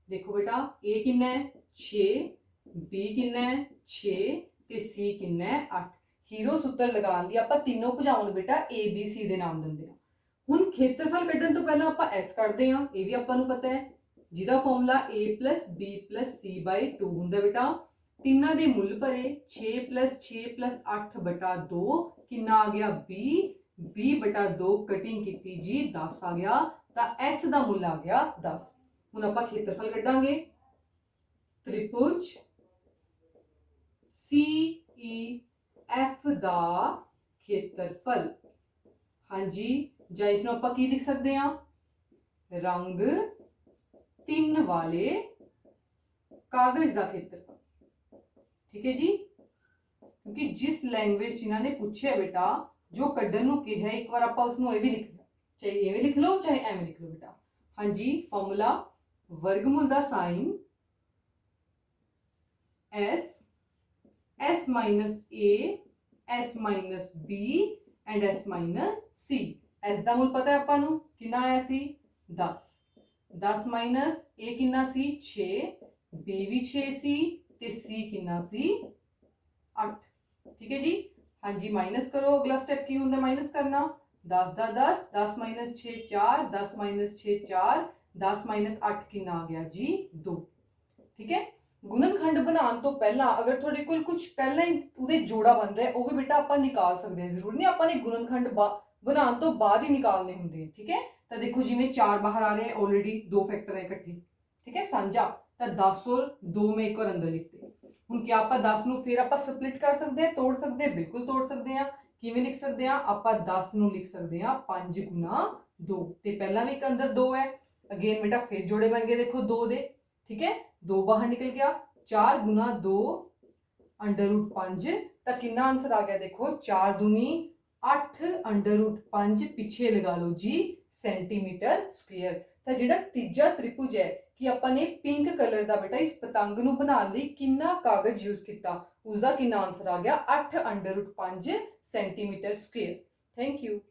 ਦੇਖੋ ਬੇਟਾ, A ਕਿੰਨਾ ਹੈ 6, B ਕਿੰਨਾ ਹੈ 6 ਤੇ C ਕਿੰਨਾ ਹੈ 8। ਹੀਰੋ ਸੂਤਰ ਲਗਾਉਣ ਦੀ ਆਪਾਂ ਤਿੰਨੋਂ ਭੁਜਾਵਾਂ ਨੂੰ ਬੇਟਾ ABC ਦੇ ਨਾਮ ਦਿੰਦੇ ਹਾਂ। ਹੁਣ ਖੇਤਰਫਲ ਕੱਢਣ ਤੋਂ ਪਹਿਲਾਂ ਆਪਾਂ S ਕੱਢਦੇ ਹਾਂ, ਇਹ ਵੀ ਆਪਾਂ ਨੂੰ ਪਤਾ ਹੈ, ਜਿਹਦਾ ਫਾਰਮੂਲਾ A + B + C/2 ਹੁੰਦਾ ਬੇਟਾ। ਤਿੰਨਾਂ ਦੇ ਮੁੱਲ ਭਰੇ 6 + 6 + 8/2 ਕਿੰਨਾ ਆ ਗਿਆ 20, 20/2 ਕਟਿੰਗ ਕੀਤੀ ਜੀ 10 ਆ ਗਿਆ। ਤਾਂ S ਦਾ ਮੁੱਲ ਆ ਗਿਆ 10। ਹੁਣ ਆਪਾਂ ਖੇਤਰਫਲ ਕੱਢਾਂਗੇ। ਤ੍ਰਿਭੁਜ CEF ਦਾ ਖੇਤਰਫਲ, ਹਾਂਜੀ, ਜਾਂ ਇਸ ਨੂੰ ਆਪਾਂ ਕੀ ਲਿਖ ਸਕਦੇ ਹਾਂ, ਰੰਗ ਤਿੰਨ ਵਾਲੇ ਕਾਗਜ਼ ਦਾ ਖੇਤਰਫਲ। ਠੀਕ ਹੈ ਜੀ। ਕਿਉਂਕਿ ਜਿਸ ਲੈਂਗੁਏਜ ਜਿਨ੍ਹਾਂ ਨੇ ਪੁੱਛਿਆ ਬੇਟਾ, ਜੋ ਕੱਢਣ ਨੂੰ ਕਿਹਾ, ਇੱਕ ਵਾਰ ਆਪਾਂ ਉਸ ਨੂੰ ਇਹ ਵੀ ਲਿਖ ਲਿਆ, ਚਾਹੇ ਐਵੇਂ ਲਿਖ ਲਓ ਚਾਹੇ ਐਵੇਂ ਲਿਖ ਲਓ ਬੇਟਾ। ਹਾਂਜੀ, formula ਵਰਗਮੂਲ the sign S, S - A, S - B and S - C। S ਦਾ ਮੁੱਲ ਪਤਾ ਹੈ ਆਪਾਂ ਨੂੰ ਕਿੰਨਾ ਆਇਆ ਸੀ 10, 10 - A ਕਿੰਨਾ ਸੀ 6, B ਵੀ 6 ਸੀ ਤੇ C ਕਿੰਨਾ ਸੀ 8। ਠੀਕ ਹੈ ਜੀ। ਹਾਂਜੀ, ਮਾਈਨਸ ਕਰੋ। ਅਗਲਾ ਸਟੈਪ ਕੀ ਹੁੰਦਾ ਮਾਈਨਸ ਕਰਨਾ, 10 ਦਾ 10, 10 - 6 4, 10 - 6 4, 10 - 8 ਕਿੰਨਾ ਆ ਗਿਆ ਜੀ 2। ਠੀਕ ਹੈ। ਗੁਣਨਖੰਡ ਬਣਾਉਣ ਤੋਂ ਪਹਿਲਾਂ ਅਗਰ ਤੁਹਾਡੇ ਕੋਲ ਕੁਝ ਪਹਿਲਾਂ ਹੀ ਉਹਦੇ ਜੋੜਾ ਬਣ ਰਿਹਾ ਉਹ ਵੀ ਬੇਟਾ ਆਪਾਂ ਨਿਕਾਲ ਸਕਦੇ ਹਾਂ। ਜ਼ਰੂਰੀ ਨਹੀਂ ਆਪਾਂ ਨੇ ਗੁਣਨਖੰਡ ਬਣਾਉਣ ਤੋਂ ਬਾਅਦ ਹੀ ਨਿਕਾਲਨੇ ਹੁੰਦੇ। ਠੀਕ ਹੈ। ਤਾਂ ਦੇਖੋ ਜਿਵੇਂ 4 ਬਾਹਰ ਆ ਰਹੇ ਹੈ, ਆਲਰੇਡੀ 2 ਫੈਕਟਰ ਹੈ ਇਕੱਠੇ, ਠੀਕ ਹੈ, ਸਾਂਝਾ। ਤਾਂ 10 और 2 में एक बार अंदर लिखते। ਹੁਣ ਕੀ ਆਪਾਂ 10 ਨੂੰ ਫਿਰ ਆਪਾਂ ਸਪਲਿਟ ਕਰ ਸਕਦੇ ਹਾਂ, ਤੋੜ ਸਕਦੇ ਹਾਂ, ਬਿਲਕੁਲ ਤੋੜ ਸਕਦੇ ਹਾਂ। ਕਿਵੇਂ ਲਿਖ ਸਕਦੇ ਹਾਂ, ਆਪਾਂ 10 ਨੂੰ ਲਿਖ ਸਕਦੇ ਹਾਂ 5 × 2 ਤੇ ਪਹਿਲਾਂ ਵੀ ਇੱਕ ਅੰਦਰ 2 ਹੈ। ਅਗੇਨ ਬੇਟਾ ਫਿਰ ਜੋੜੇ ਬਣ ਗਏ ਦੇਖੋ 2 ਦੇ। ਠੀਕ ਹੈ, 2 ਬਾਹਰ ਨਿਕਲ ਗਿਆ, 4 × 2 √5। ਤਾਂ ਕਿੰਨਾ ਆंसर ਆ ਗਿਆ ਦੇਖੋ 4 दूनी 8 √5 ਪਿੱਛੇ ਲਗਾ ਲਓ ਜੀ ਸੈਂਟੀਮੀਟਰ ਸਕੁਅਰ। ਤਾਂ ਜਿਹੜਾ ਤੀਜਾ ਤ੍ਰਿਭੁਜ ਹੈ ਕਿ ਆਪਾਂ ਨੇ ਪਿੰਕ ਕਲਰ ਦਾ ਬੇਟਾ ਇਸ ਪਤੰਗ ਨੂੰ ਬਣਾਉਣ ਲਈ ਕਿੰਨਾ ਕਾਗਜ਼ ਯੂਜ਼ ਕੀਤਾ, ਉਸ ਦਾ ਕਿੰਨਾ ਆंसर ਆ ਗਿਆ 8 √5 ਸੈਂਟੀਮੀਟਰ ਸਕੁਅਰ। Thank you.